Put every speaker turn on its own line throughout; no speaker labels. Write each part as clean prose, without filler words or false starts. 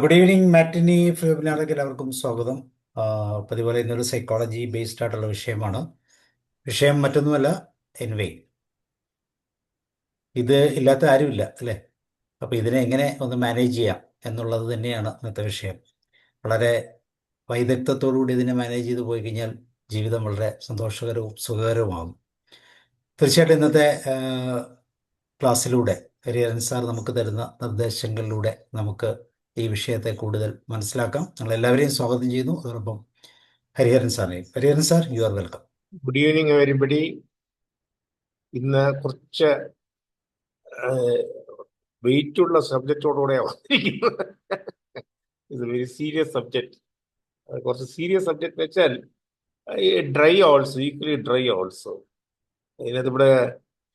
Good evening മാറ്റിനി വെബിനാറിലേക്ക് എല്ലാവർക്കും സ്വാഗതം. പതിപോലെ ഇന്നൊരു സൈക്കോളജി ബേസ്ഡ് ആയിട്ടുള്ള വിഷയമാണ്. വിഷയം മറ്റൊന്നുമല്ല, എൻവി. ഇത് ഇല്ലാത്ത ആരുമില്ല അല്ലേ? അപ്പോൾ ഇതിനെ എങ്ങനെ ഒന്ന് മാനേജ് ചെയ്യാം എന്നുള്ളത് തന്നെയാണ് ഇന്നത്തെ വിഷയം. വളരെ വൈദഗ്ധ്യത്തോടുകൂടി ഇതിനെ മാനേജ് ചെയ്ത് പോയി കഴിഞ്ഞാൽ ജീവിതം വളരെ സന്തോഷകരവും സുഖകരവുമാകും. തീർച്ചയായിട്ടും ഇന്നത്തെ ക്ലാസ്സിലൂടെ ഹരിഹരൻ സാർ നമുക്ക് തരുന്ന നിർദ്ദേശങ്ങളിലൂടെ നമുക്ക് ഈ വിഷയത്തെ കൂടുതൽ മനസ്സിലാക്കാം. ഞങ്ങളെല്ലാവരെയും സ്വാഗതം ചെയ്യുന്നു. അതോടൊപ്പം ഹരിഹരൻ സാറിനെയും. Hariharan sir, you are welcome.
Good evening everybody. ഇന്ന് കുറച്ച് വെയിറ്റുള്ള സബ്ജക്റ്റോടുകൂടെ വന്നിരിക്കുന്നത്. ഇത് വെരി സീരിയസ് സബ്ജക്റ്റ്. കുറച്ച് സീരിയസ് സബ്ജക്റ്റ് വെച്ചാൽ dry also, equally dry also. ഇതിനകത്ത് ഇവിടെ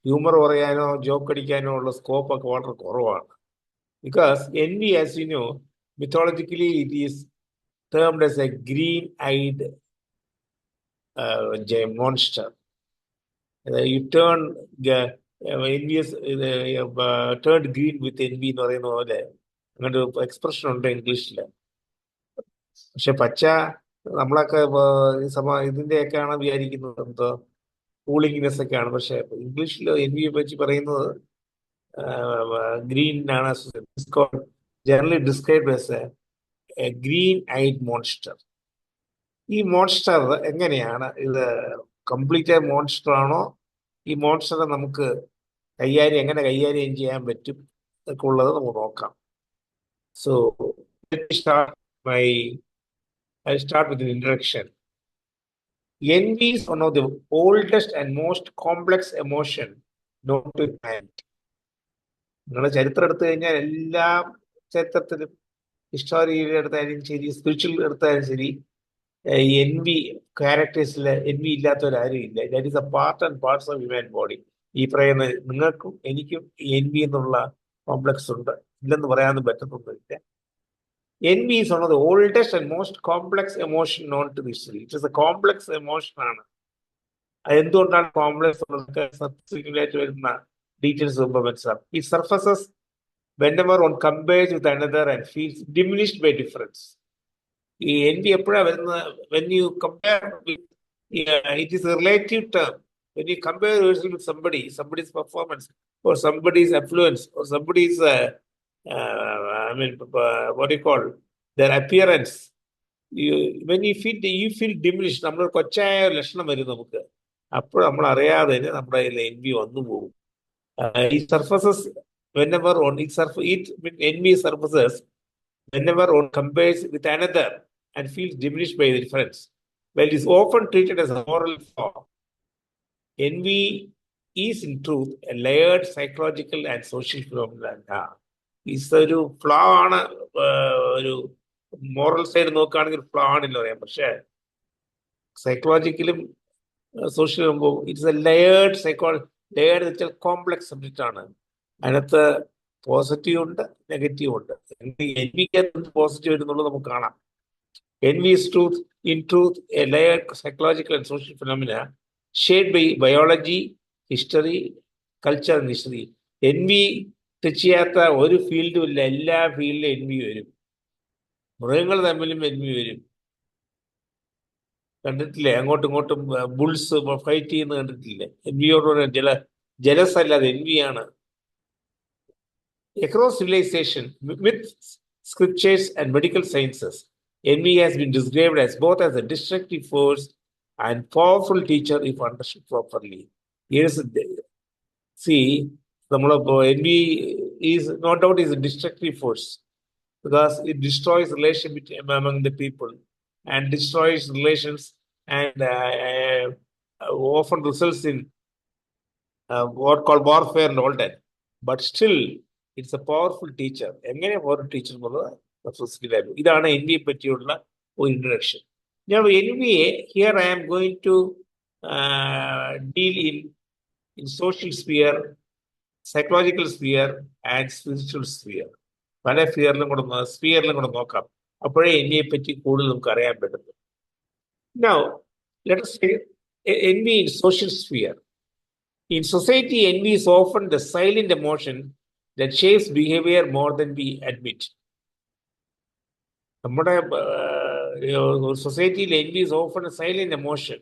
ഹ്യൂമർ പറയാനോ ജോക്ക് അടിക്കാനോ ഉള്ള സ്കോപ്പ് ഒക്കെ വളരെ കുറവാണ്. Because envy, as you know, mythologically it is termed as a green-eyed monster. You turn envious, turned green with envy എന്ന് പറയുന്ന പോലെ അങ്ങനെ ഒരു എക്സ്പ്രഷൻ ഉണ്ട് ഇംഗ്ലീഷിൽ. പക്ഷെ പച്ച നമ്മളൊക്കെ ഇതിന്റെയൊക്കെയാണ് വിചാരിക്കുന്നത്, എന്തോ കൂളിംഗ്നെസ് ഒക്കെയാണ്. പക്ഷെ ഇംഗ്ലീഷിൽ envy പറ്റി പറയുന്നത് ഗ്രീൻ ആണ്. Generally described as a green eyed monster. ഈ മോൺസ്റ്റർ എങ്ങനെയാണ്? ഇത് കംപ്ലീറ്റ് മോൺസ്റ്റർ ആണോ? ഈ മോൺസ്റ്ററെ നമുക്ക് എങ്ങനെ കൈകാര്യം ചെയ്യാൻ പറ്റും ഒക്കെ ഉള്ളത് നമുക്ക് നോക്കാം. So I'll start with an introduction. Envy is one of the oldest and most complex emotion known to humanity. നിങ്ങളുടെ ചരിത്രം എടുത്തു കഴിഞ്ഞാൽ എല്ലാ ചരിത്രത്തിലും, ഹിസ്റ്റോറിയിൽ എടുത്താലും ശരി, സ്പിരിച്വൽ എടുത്താലും ശരി, envy ക്യാരക്ടേഴ്സിൽ envy ഇല്ലാത്തവരാരും ഇല്ല. That is A part and parts of human body. ഈ പറയുന്ന നിങ്ങൾക്കും എനിക്കും envy എന്നുള്ള കോംപ്ലക്സ് ഉണ്ട്, ഇല്ലെന്ന് പറയാനൊന്നും പറ്റുന്നൊന്നുമില്ല. Envy is one of the oldest and most complex emotion known to history. It is a complex emotion ആണ്. എന്തുകൊണ്ടാണ് കോംപ്ലക്സ് ഉള്ളതൊക്കെ സബ്സിക്വന്റ് വരുന്ന ഡീറ്റെയിൽസ് മുമ്പ് മനസ്സിലാക്കും. ഈ surfaces whenever one compares with another and feels diminished by difference. ഈ envy എപ്പോഴാണ് വരുന്നത്? when you compare with, it is a relative term. when you compare yourself with somebody's performance or somebody's affluence or somebody's what do you call their appearance, when you feel diminished. നമ്മൾ കൊച്ചായ ലക്ഷണം വരും നമുക്ക്. അപ്പോൾ നമ്മൾ അറിയാതെ തന്നെ നമ്മുടെ envy വന്നു പോകും. ഈ surfaces whenever one envy surfaces whenever one compares with another and feels diminished by the difference. Well, it is often treated as a moral flaw. Envy is in truth a layered psychological and social phenomenon. ഒരു flow ആണ്. ഒരു moral side നോക്കുകയാണെങ്കിൽ flow ആണെന്ന് പറയാം. പക്ഷെ സൈക്കോളജിക്കലും social it's A layered വെച്ചാൽ complex subject ആണ്. അതിനകത്ത് പോസിറ്റീവ് ഉണ്ട്, നെഗറ്റീവ് ഉണ്ട്. envyക്കകത്ത് പോസിറ്റീവ് വരുന്നുള്ളത് നമുക്ക് കാണാം. Envy is in truth a layered psychological and social phenomena shaped by biology, history, culture and history. Envy touch ചെയ്യാത്ത ഒരു ഫീൽഡും ഇല്ല. എല്ലാ ഫീൽഡിലും envy വരും. മൃഗങ്ങൾ തമ്മിലും envy വരും. കണ്ടിട്ടില്ലേ? അങ്ങോട്ടും ഇങ്ങോട്ടും ബുൾസ് ഫൈറ്റ് ചെയ്യുന്നത് കണ്ടിട്ടില്ലേ? envyയോടുകൂടെ ജലസ് അല്ലാതെ envy ആണ്. Across civilization, myths, scriptures, and medical sciences, envy has been described as both as a destructive force and powerful teacher if understood properly. Envy is no doubt is a destructive force because it destroys relationship among the people and destroys relations and often results in what called warfare and all that. But still, it's a powerful teacher. എങ്ങനെ ഒരു teacher എന്നുള്ളത് ഇതാണ് envy പറ്റിയുള്ള ഒരു introduction. Now, envy, here I am going to deal in social sphere, psychological sphere and spiritual sphere. പല സ്പിയറിലും കൂടെ നോക്കാം. അപ്പോഴേ envy പറ്റി കൂടുതൽ നമുക്ക് അറിയാൻ പറ്റുന്നത്. Now, let us say envy in social sphere. In society, envy is often the silent emotion that shapes behavior more than we admit. നമ്മുടെ സൊസൈറ്റിയിൽ envy is often a silent emotion.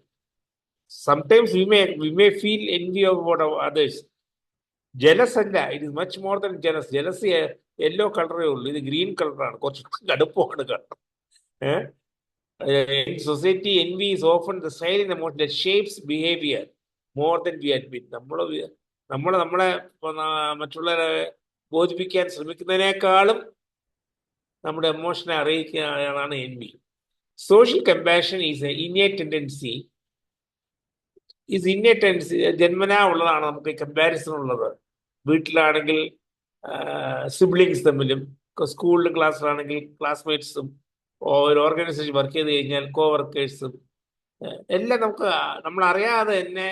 Sometimes we may feel envy about others. Jealous അല്ല, it is much more than jealous. Jealous yellow കളറേ ഉള്ളൂ, ഇത് green കളറാണ്, കുറച്ച് കടുപ്പമാണ് colour. In society, envy is often the silent emotion that shapes behavior more than we admit. നമ്മളെ മറ്റുള്ളവരെ ബോധിപ്പിക്കാൻ ശ്രമിക്കുന്നതിനേക്കാളും നമ്മുടെ എമോഷനെ അറിയിക്കുകയാണ് envy. Social compassion is an innate tendency. ജന്മനാ ഉള്ളതാണ് നമുക്ക് കമ്പാരിസൺ ഉള്ളത്. വീട്ടിലാണെങ്കിൽ സിബ്ലിങ്സ് തമ്മിലും, സ്കൂളിലും ക്ലാസ്സിലാണെങ്കിൽ ക്ലാസ്മേറ്റ്സും, ഒരു ഓർഗനൈസേഷൻ വർക്ക് ചെയ്ത് കഴിഞ്ഞാൽ കോ വർക്കേഴ്സും എല്ലാം നമുക്ക് നമ്മളറിയാതെ തന്നെ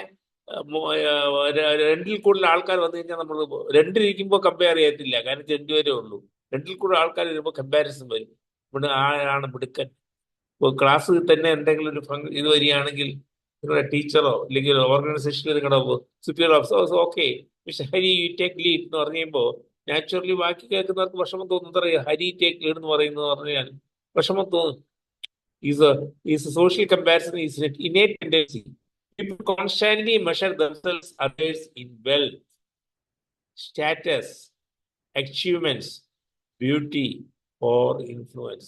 രണ്ടിൽ കൂടുതൽ ആൾക്കാർ വന്നു കഴിഞ്ഞാൽ നമ്മൾ രണ്ടിലിരിക്കുമ്പോൾ കമ്പയർ ചെയ്യത്തില്ല, കാരണം രണ്ടുപേരേ ഉള്ളൂ. രണ്ടിൽ കൂടുതൽ ആൾക്കാർ വരുമ്പോൾ കമ്പാരിസൺ വരും. ഇവിടെ ആളാണ് മിടുക്കൻ. ഇപ്പോൾ ക്ലാസ്സിൽ തന്നെ എന്തെങ്കിലും ഒരു ഇത് വരികയാണെങ്കിൽ നിങ്ങളുടെ ടീച്ചറോ അല്ലെങ്കിൽ ഓർഗനൈസേഷനിൽ നിങ്ങളുടെ superior officers okay mister Hari you take lead എന്ന് പറയുമ്പോൾ നാച്ചുറലി ബാക്കി കേൾക്കുന്നവർക്ക് വിഷമം തോന്നുന്നത് അറിയാം. ഹരി ടേക്ക് ലീഡ് എന്ന് പറയുന്നത് പറഞ്ഞാൽ വിഷമം തോന്നും. Is social comparison is innate tendency. People constantly measure themselves others in wealth, status, achievements, beauty or influence.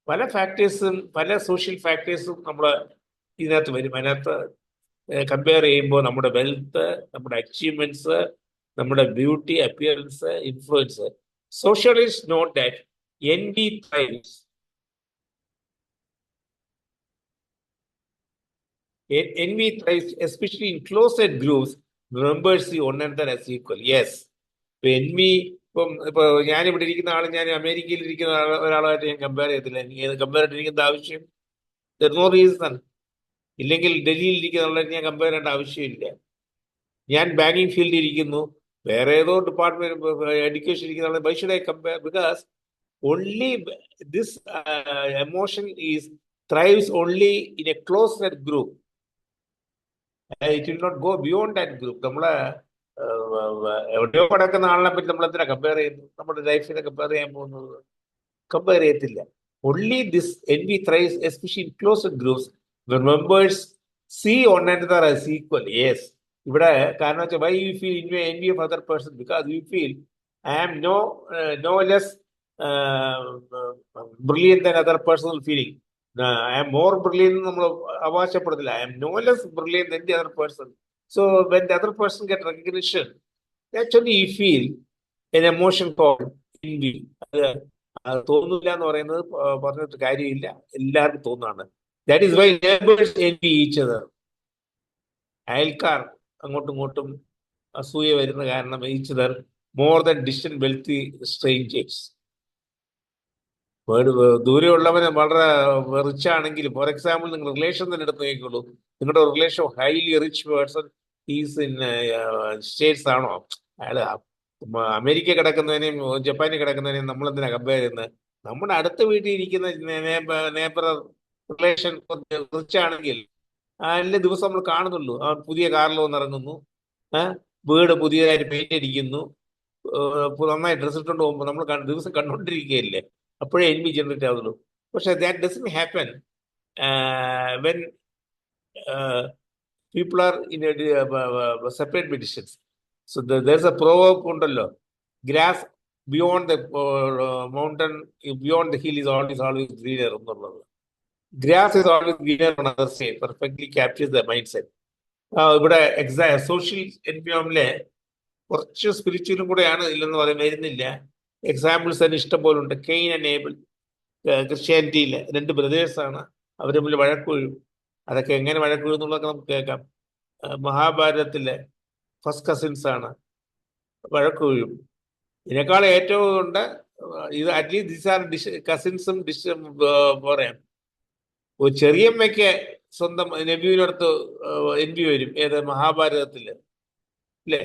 പല ഫാക്ടേഴ്സും പല സോഷ്യൽ ഫാക്ടേഴ്സും നമ്മൾ ഇതിനകത്ത് വരും. അതിനകത്ത് കമ്പയർ ചെയ്യുമ്പോൾ നമ്മുടെ വെൽത്ത്, നമ്മുടെ അച്ചീവ്മെന്റ്സ്, നമ്മുടെ beauty, appearance, influence. Socialists note that envy thrives. Envy thrives especially in closed groups. Members see one another as equal. Yes. envy ഇപ്പൊ ഞാനിവിടെ ഇരിക്കുന്ന ആൾ ഞാൻ അമേരിക്കയിൽ ഇരിക്കുന്ന ഒരാളായിട്ട് ഞാൻ കമ്പയർ ചെയ്യത്തില്ല. എനിക്ക് കമ്പയർ ചെയ്തിരിക്കുന്ന ആവശ്യം നോ റീസൺ. ഇല്ലെങ്കിൽ ഡൽഹിയിൽ ഇരിക്കുന്ന ആളെ ഞാൻ കമ്പയർ ചെയ്യേണ്ട ആവശ്യമില്ല. ഞാൻ ബാങ്കിങ് ഫീൽഡിൽ ഇരിക്കുന്നു, വേറെ ഏതോ ഡിപ്പാർട്ട്മെന്റ് എഡ്യൂക്കേഷൻ ഇരിക്കുന്ന ആളെ, why should I compare? Because only this emotion thrives only in a closed group. It will not go beyond that group. നമ്മളെ എവിടെയോ കിടക്കുന്ന ആളിനെ പറ്റി നമ്മൾ എന്തിനാ കമ്പയർ ചെയ്യുന്നു? നമ്മുടെ ലൈഫിനെ കമ്പയർ ചെയ്യാൻ പോകുന്നത്? കമ്പയർ ചെയ്യത്തില്ല. Only this envy thrives especially in closed groups when members see one another as equal. Yes. ഇവിടെ കാരണം വെച്ചാൽ why you feel envy of other person? Because you feel I am no less brilliant than other personal feeling. I am more brilliant എന്ന് നമ്മൾ അവകാശപ്പെടുന്നില്ല. I am no less brilliant than the other person. So when the other person get recognition, actually you feel an emotion called envy. അത് തോന്നില്ല എന്ന് പറയുന്നത് പറഞ്ഞിട്ട് കാര്യമില്ല, എല്ലാവർക്കും തോന്നാണ്. That is why neighbors envy each other. അയൽക്കാർ അങ്ങോട്ടും ഇങ്ങോട്ടും അസൂയ വരുന്ന കാരണം each other more than distant wealthy strangers. ദൂരെയുള്ളവന് വളരെ റിച്ച് ആണെങ്കിലും, ഫോർ എക്സാമ്പിൾ നിങ്ങൾ റിലേഷൻ തന്നെ എടുത്ത് നോക്കിക്കോളൂ. നിങ്ങളുടെ relation highly rich person is in States ആണോ, അയാള് അമേരിക്ക കിടക്കുന്നതിനെയും ജപ്പാനിൽ കിടക്കുന്നതിനെയും നമ്മൾ എന്തിനാ കമ്പയർ ചെയ്യുന്നത്? നമ്മുടെ അടുത്ത വീട്ടിൽ ഇരിക്കുന്ന നേബർ റിലേഷൻ റിച്ച് ആണെങ്കിൽ എല്ലാ ദിവസം നമ്മൾ കാണുന്നുള്ളൂ. പുതിയ കാറിൽ വന്ന് ഇറങ്ങുന്നു, വീട് പുതിയതായിട്ട് പെയിന്റ് അടിക്കുന്നു, നന്നായി ഡ്രസ് ഇട്ടുകൊണ്ട് പോകുമ്പോൾ നമ്മൾ ദിവസം കണ്ടുകൊണ്ടിരിക്കുകയല്ലേ. അപ്പോഴേ envy ജനറേറ്റ് ആവുള്ളൂ. പക്ഷെ that doesn't happen when people are in a separate positions. So there's a proverb ഉണ്ടല്ലോ, grass beyond the mountain, beyond the hill is always greener എന്നുള്ളത്. Grass is always greener on other side perfectly captures the mindset. ഇവിടെ social എൻവിയോൺമെന്റിലെ കുറച്ച് സ്പിരിച്വലും കൂടെയാണ് ഇല്ലെന്ന് പറയാൻ വരുന്നില്ല. Examples തന്നെ ഇഷ്ടം പോലെ ഉണ്ട്. കെയിൻ ആൻഡ് ഏബിൾ, ക്രിസ്ത്യാനിറ്റിയിലെ 2 ബ്രദേഴ്സാണ്, അവർ തമ്മിൽ വഴക്കുവീഴും. അതൊക്കെ എങ്ങനെ വഴക്കുവീഴും എന്നുള്ളതൊക്കെ നമുക്ക് കേൾക്കാം. മഹാഭാരതത്തിലെ ഫസ്റ്റ് കസിൻസ് ആണ്, വഴക്കുവീഴും. ഇതിനേക്കാൾ ഏറ്റവും ഉണ്ട് ഇത്, അറ്റ്ലീസ്റ്റ് ദീസ് ആർ കസിൻസും പറയാം. ഒരു ചെറിയമ്മയ്ക്ക് സ്വന്തം നബിയുടെ envy വരും. ഏത് മഹാഭാരതത്തില് അല്ലേ?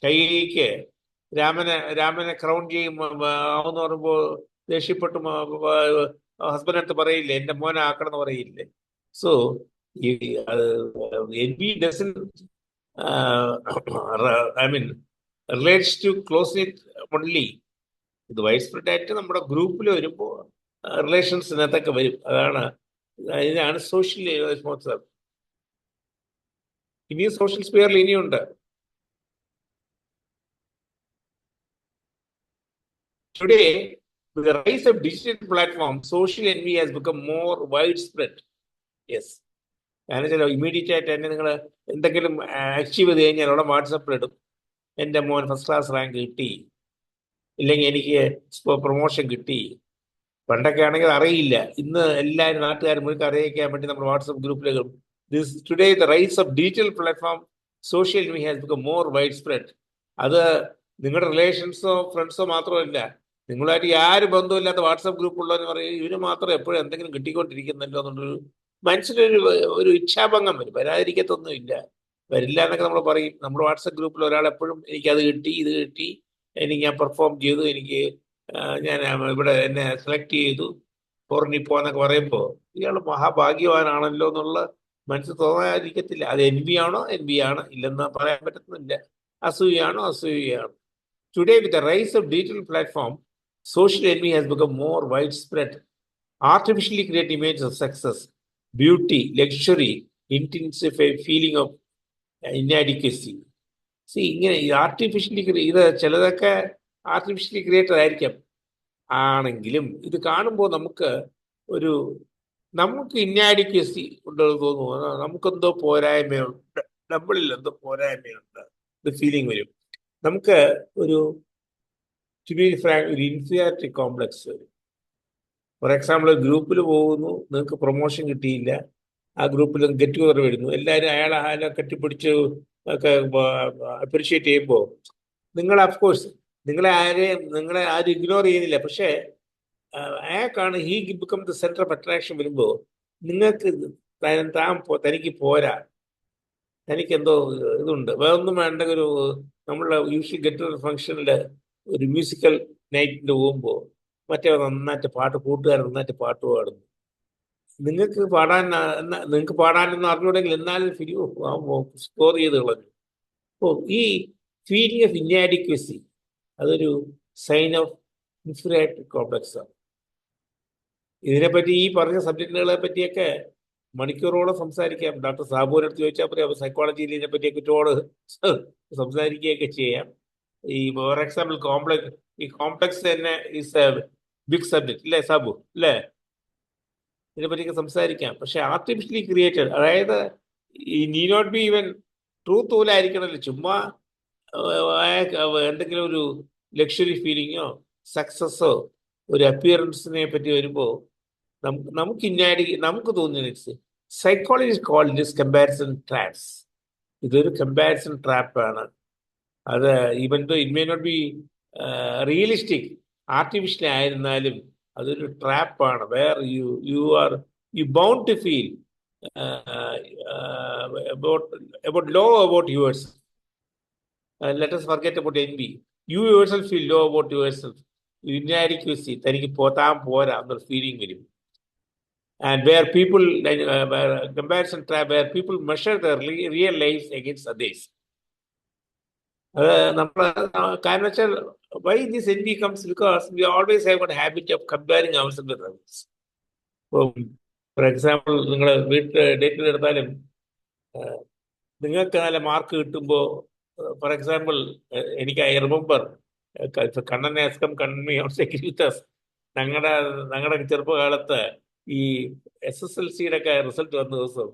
കൈകേയിക്ക് രാമനെ ക്രൗൺ ചെയ്യും ആവെന്ന് പറയുമ്പോൾ ദേഷ്യപ്പെട്ടു ഹസ്ബൻഡ് അടുത്ത് പറയില്ലേ, എന്റെ മോനെ ആക്കണം എന്ന് പറയില്ലേ? So envy doesn't relates to close it only. ഇത് വൈഡ് സ്പ്രെഡ് ആയിട്ട് നമ്മുടെ ഗ്രൂപ്പിൽ വരുമ്പോൾ റിലേഷൻസിനകത്തൊക്കെ വരും. ഇതിനാണ് സോഷ്യൽ റെസ്പോൺസിബിൾ. ഇനിയും സോഷ്യൽ സ്പിയറിൽ ഇനിയുണ്ട്. Today, with the rise of digital platforms, social envy has become more widespread. Yes. കാരണം ചില ഇമ്മീഡിയറ്റ് ആയിട്ട് തന്നെ നിങ്ങൾ എന്തെങ്കിലും അച്ചീവ് ചെയ്ത് കഴിഞ്ഞാൽ അവിടെ വാട്സപ്പിലിടും, എൻ്റെ മോൻ ഫസ്റ്റ് ക്ലാസ് റാങ്ക് കിട്ടി, ഇല്ലെങ്കിൽ എനിക്ക് പ്രൊമോഷൻ കിട്ടി. പണ്ടൊക്കെ ആണെങ്കിൽ അറിയില്ല. ഇന്ന് എല്ലാവരും നാട്ടുകാർ മുഴുവൻ അറിയിക്കാൻ വേണ്ടി നമ്മൾ വാട്സപ്പ് ഗ്രൂപ്പിലേക്ക്. Today the rise of digital platform social envy has become more wide spread. അത് നിങ്ങളുടെ റിലേഷൻസോ ഫ്രണ്ട്സോ മാത്രമല്ല, നിങ്ങളായിട്ട് യാതൊരു ബന്ധമില്ലാത്ത വാട്സപ്പ് ഗ്രൂപ്പുള്ളവർ പറയും ഇവര് മാത്രം എപ്പോഴും എന്തെങ്കിലും കിട്ടിക്കൊണ്ടിരിക്കുന്നല്ലോ എന്നുള്ളൊരു മനസ്സിലൊരു ഇച്ഛാഭംഗം വരും. വരാതിരിക്കത്തൊന്നുമില്ല, വരില്ല എന്നൊക്കെ നമ്മൾ പറയും. നമ്മുടെ വാട്സപ്പ് ഗ്രൂപ്പിൽ ഒരാൾ എപ്പോഴും എനിക്കത് കിട്ടി, ഇത് കിട്ടി, ഞാൻ പെർഫോം ചെയ്തു, ഞാൻ ഇവിടെ എന്നെ സെലക്ട് ചെയ്തു, ഫോറിനിൽ പോകാന്നൊക്കെ പറയുമ്പോൾ ഇയാൾ മഹാഭാഗ്യവാനാണല്ലോ എന്നുള്ള മനസ്സിൽ തോന്നാതിരിക്കത്തില്ല. അത് എൻവി ആണോ? എൻവി ആണ്, ഇല്ലെന്ന് പറയാൻ പറ്റുന്നില്ല. അസൂയാണോ? അസൂയയാണ്. Today, with the rise of digital platform, social envy has become more widespread. Artificially create images of success, beauty, luxury, intensify feeling of inadequacy. ഇങ്ങനെ ആർട്ടിഫിഷ്യലി ഇത് ചിലതൊക്കെ ആർട്ടിഫിഷ്യലി ക്രിയേറ്റഡ് ആയിരിക്കാം. ആണെങ്കിലും ഇത് കാണുമ്പോൾ നമുക്ക് ഇന്നാഡിക്വസി ഉണ്ടെന്ന് തോന്നുന്നു. നമുക്കെന്തോ പോരായ്മയുണ്ട്, നമ്മളിൽ എന്തോ പോരായ്മയുണ്ട്, ഇത് ഫീലിംഗ് വരും. നമുക്ക് ഒരു ഇൻഫീരിയോറിറ്റി കോംപ്ലക്സ് വരും. ഫോർ എക്സാമ്പിൾ, ഗ്രൂപ്പിൽ പോകുന്നു, നിങ്ങൾക്ക് പ്രൊമോഷൻ കിട്ടിയില്ല, ആ ഗ്രൂപ്പിൽ ഗെറ്റ് ടുഗദർ വരുന്നു, എല്ലാവരും അയാളെ കെട്ടിപ്പിടിച്ച് ഒക്കെ അപ്രീഷിയേറ്റ് ചെയ്യുമ്പോൾ നിങ്ങൾ അഫ്കോഴ്സ് നിങ്ങളെ ആരും ഇഗ്നോർ ചെയ്യുന്നില്ല. പക്ഷേ അയാൾക്കാണ് he become the centre of attraction വരുമ്പോൾ നിങ്ങൾക്ക് തനിക്ക് പോരാ, തനിക്ക് എന്തോ ഇതുണ്ട്, വേറൊന്നും വേണ്ട. നമ്മളുടെ യൂഷ്വൽ ഗെറ്റ് ടുഗദർ ഫംഗ്ഷനിൽ ഒരു മ്യൂസിക്കൽ നൈറ്റിന് പോകുമ്പോൾ മറ്റേ നന്നായിട്ട് കൂട്ടുകാരൻ നന്നായിട്ട് പാട്ട് പാടുന്നു, നിങ്ങൾക്ക് പാടാനൊന്നും അറിഞ്ഞൂടെങ്കിൽ എന്നാലും സ്കോർ ചെയ്ത് കളഞ്ഞു. അപ്പോൾ ഈ ഫീലിംഗ് ഓഫ് ഇന്നാഡിക്വസി അതൊരു സൈൻ ഓഫ് ഇൻഫീരിയോറിറ്റി കോംപ്ലക്സ് ആണ്. ഇതിനെപ്പറ്റി, ഈ പറഞ്ഞ സബ്ജക്റ്റുകളെ പറ്റിയൊക്കെ മണിക്കൂറോളം സംസാരിക്കാം. ഡോക്ടർ സാബുവിൻ്റെ അടുത്ത് ചോദിച്ചാൽ പറയാം, സൈക്കോളജിയിൽ ഇതിനെപ്പറ്റിയൊക്കെ ഒരുപാട് സംസാരിക്കുകയൊക്കെ ചെയ്യാം. ഫോർ എക്സാമ്പിൾ കോംപ്ലക്സ് തന്നെ ഈസ് എ ബിഗ് സബ്ജക്ട് അല്ലേ സാബു, അല്ലേ? ഇതിനെപ്പറ്റിയൊക്കെ സംസാരിക്കാം. പക്ഷെ ആർട്ടിഫിഷ്യലി ക്രിയേറ്റഡ്, അതായത് ഈ നീ നോട്ട് ബി ഈവൻ ട്രൂത്ത് പോലും ആയിരിക്കണമല്ലോ, ചുമ്മാ എന്തെങ്കിലും ഒരു ലക്ഷറി ഫീലിങ്ങോ സക്സസ്സോ ഒരു അപ്പിയറൻസിനെ പറ്റി വരുമ്പോൾ നമുക്ക് തോന്നുന്നു psychology called this comparison traps. ഇതൊരു കമ്പാരിസൺ ട്രാപ്പാണ്. അത് even though it may not be realistic, artificial ആയിരുന്നാലും അതൊരു ട്രാപ്പാണ്. Where you bound to feel about low about yourself. Let us forget about envy. You yourself feel low about yourself. Inadequacy, തനിക്ക് പോരാ എന്നൊരു feeling വരും. And where people, comparison trap, where people measure their real lives against others. കാരണം വെച്ചാൽ why this envy comes, because we always have a habit of comparing ourselves with others. For example, നിങ്ങൾ ഡേറ്റിൽ എടുത്താലും നിങ്ങൾക്ക് നല്ല mark കിട്ടുമ്പോൾ, for example എനിക്ക് I remember Kannan ask them Kannan സെക്യൂരിറ്റസ്, ഞങ്ങളുടെ ചെറുപ്പകാലത്ത് ഈ SSLCയുടെ ഒക്കെ റിസൾട്ട് വന്ന ദിവസം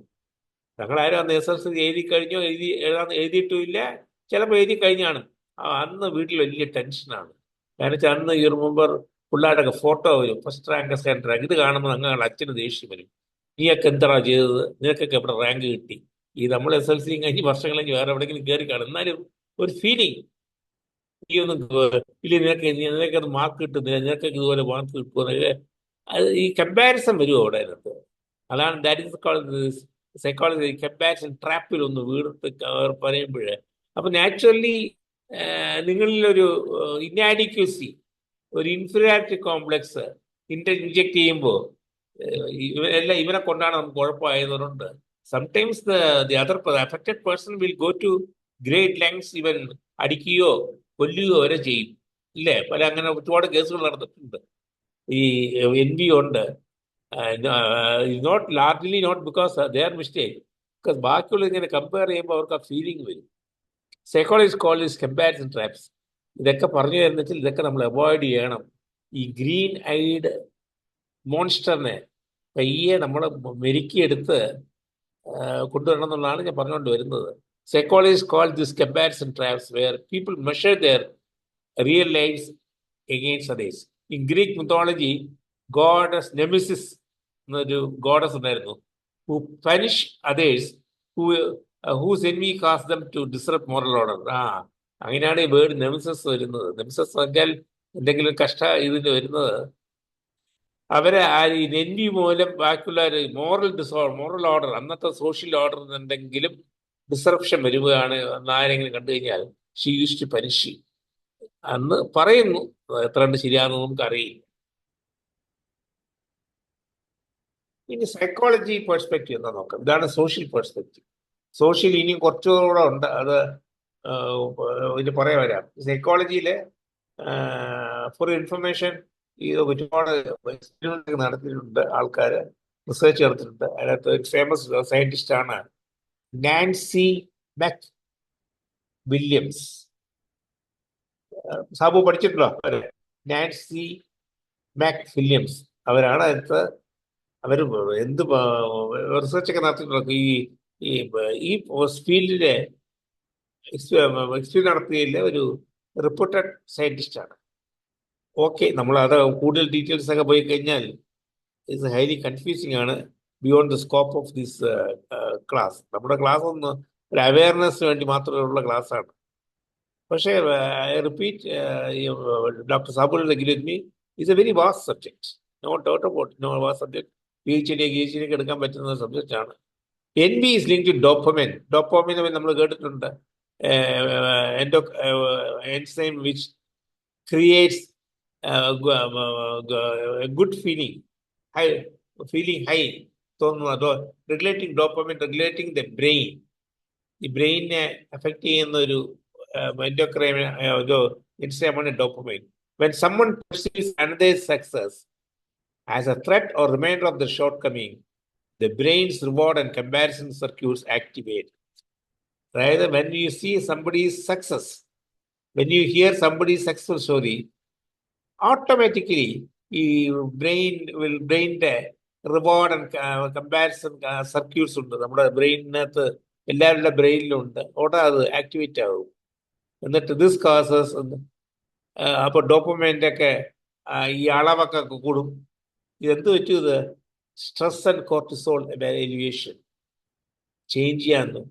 ഞങ്ങളാരും അന്ന് SSLC എഴുതി കഴിഞ്ഞോ എഴുതിയിട്ടുമില്ല, ചിലപ്പോൾ എഴുതി കഴിഞ്ഞാണ്. അന്ന് വീട്ടിൽ വലിയ ടെൻഷനാണ്. കാരണം വെച്ചാൽ അന്ന് ഈ റിമെമ്പർ പിള്ളേരുടെയൊക്കെ ഫോട്ടോ വരും, ഫസ്റ്റ് റാങ്ക് സെക്കൻഡ് റാങ്ക്. ഇത് കാണുമ്പോൾ ഞങ്ങളുടെ അച്ഛന് ദേഷ്യം വരും, നീയൊക്കെ എന്താ ചെയ്തത്, നിനക്കൊക്കെ എവിടെ റാങ്ക് കിട്ടി? നമ്മൾ SSLC കഴിഞ്ഞ് വർഷങ്ങൾ കഴിഞ്ഞ് വേറെ എവിടെയെങ്കിലും കയറി കാണും, എന്നാലും ഒരു ഫീലിംഗ്, നീ ഒന്നും ഇല്ല, നിനക്കത് മാർക്ക് കിട്ടുന്നില്ല, നിനക്കൊക്കെ ഇതുപോലെ മാർക്ക് കിട്ടുമെന്നൊക്കെ അത് ഈ കമ്പാരിസൺ വരും അവിടെ അതിനകത്ത്. അതാണ് ദാറ്റ് ഈസ് സൈക്കോളജി കമ്പാരിസൺ ട്രാപ്പിൽ ഒന്ന് വീർത്ത് പറയുമ്പോഴേ. അപ്പം നാച്ചുറലി നിങ്ങളിലൊരു ഇന്നാഡിക്വസി, ഒരു ഇൻഫീരിയോറിറ്റി കോംപ്ലക്സ് ഇൻജെക്ട് ചെയ്യുമ്പോൾ ഇവനെ കൊണ്ടാണ് നമുക്ക് കുഴപ്പമായതുകൊണ്ട് sometimes the other affected person will go to great lengths, ഇവൻ അടിക്കുകയോ കൊല്ലുകയോ വരെ ചെയ്യും, ഇല്ലേ? അങ്ങനെ ഒരുപാട് കേസുകൾ നടന്നിട്ടുണ്ട്. ഈ envy ഉണ്ട്. Not largely not because there mistake, because ബാക്കിയുള്ള ഇങ്ങനെ കമ്പയർ ചെയ്യുമ്പോൾ അവർക്ക് ആ ഫീലിംഗ് വരും. Psychologist call this comparison traps. ഇതൊക്കെ പറഞ്ഞു തരുന്നെങ്കിൽ ഇതൊക്കെ നമ്മൾ അവോയ്ഡ് ചെയ്യണം. ഈ ഗ്രീൻ ഐഡ് മോൺസ്റ്ററിനെ പയ്യെ നമ്മൾ മെരുക്കിയെടുത്ത് കൊണ്ടുവരണം എന്നുള്ളതാണ് ഞാൻ പറഞ്ഞുകൊണ്ട് വരുന്നത്. Psychologist call this comparison traps where people measure their real lifes against others. In Greek mythology goddess Nemesis എന്നൊരു ഗോഡസ് ഉണ്ടായിരുന്നു, who punish others whose envy cause them to disrupt moral order. അങ്ങനെയാണ് ഈ വേർഡ് നെമിസസ് വരുന്നത്. നെമിസസ് വെച്ചാൽ എന്തെങ്കിലും ഇതിന് വരുന്നത് അവരെ ആ ഈ envy മൂലം ബാക്കിയുള്ള മോറൽ ഓർഡർ, അന്നത്തെ സോഷ്യൽ ഓർഡർ എന്തെങ്കിലും ഡിസ്റപ്ഷൻ വരുകയാണ് എന്നാരെങ്കിലും കണ്ടു കഴിഞ്ഞാൽ ഷീ യൂസ് ടു പനിഷ് അന്ന് പറയുന്നു. എത്ര കണ്ട് ശരിയാണെന്ന് നമുക്ക് അറിയില്ല. ഇനി സൈക്കോളജി പെർസ്പെക്റ്റീവ് എന്താ നോക്കാം. ഇതാണ് സോഷ്യൽ പെർസ്പെക്റ്റീവ്. സോഷ്യൽ ഇനിയും കുറച്ചുകൂടെ ഉണ്ട്, അത് ഇത് പറയാൻ വരാം. സൈക്കോളജിയിലെ ഫോർ ഇൻഫർമേഷൻ ഇത് ഒരുപാട് എക്സ്പെരിമെന്റ് നടത്തിയിട്ടുണ്ട്, ആൾക്കാർ റിസർച്ച് നടത്തിയിട്ടുണ്ട്. അതിനകത്ത് ഒരു ഫേമസ് സയന്റിസ്റ്റ് ആണ് നാൻസി മെക് വില്യംസ്. സാബു പഠിച്ചിട്ടുണ്ടോ? നാൻസി മെക് വില്യംസ് അവരാണ് അതിനകത്ത് അവർ എന്ത് റിസർച്ചൊക്കെ നടത്തിയിട്ടുള്ളത്. ഈ ഫീൽഡിലെ എക്സ്പീരിയൻസ് നടത്തിയതിൽ ഒരു റിപ്പോർട്ടഡ് സയന്റിസ്റ്റാണ്. ഓക്കെ, നമ്മൾ അത് കൂടുതൽ ഡീറ്റെയിൽസ് ഒക്കെ പോയി കഴിഞ്ഞാൽ ഇറ്റ്സ് ഹൈലി കൺഫ്യൂസിങ് ആണ്, beyond the scope of this class. നമ്മുടെ ക്ലാസ് ഒന്ന് ഒരു അവയർനെസ് വേണ്ടി മാത്രമുള്ള ക്ലാസ്സാണ്. പക്ഷേ I repeat, doctor Sabul agree with me, it's a very vast subject. No doubt about no vast subject. PhD ഒക്കെ എടുക്കാൻ പറ്റുന്ന സബ്ജക്റ്റാണ്. envy is linked to dopamine. Dopamine നമ്മൾ കേട്ടിട്ടുണ്ട്, enzyme which creates a good feeling high തോന്നുന്നു. അതോ regulating dopamine, regulating the brain. ഈ ബ്രെയിനെ affect ചെയ്യുന്ന ഒരു enzyme dopamine. When someone perceives another's success as a threat or reminder of the shortcoming, the brain's reward and comparison circuits activate. Rather, when you see somebody's success, when you hear somebody's successful story, automatically brain reward and comparison circuits ഉണ്ട് നമ്മുടെ ബ്രെയിനകത്ത്, എല്ലാവരുടെ ബ്രെയിനിലും ഉണ്ട്. ഓടെ അത് activate ആകും. എന്നിട്ട് this causes അപ്പോൾ ഡോപ്പമൈൻ്റെ ഒക്കെ ഈ അളവൊക്കെ കൂടും. ഇതെന്ത് പറ്റും? ഇത് stress and cortisol elevation change ചെയ്യാമെന്നും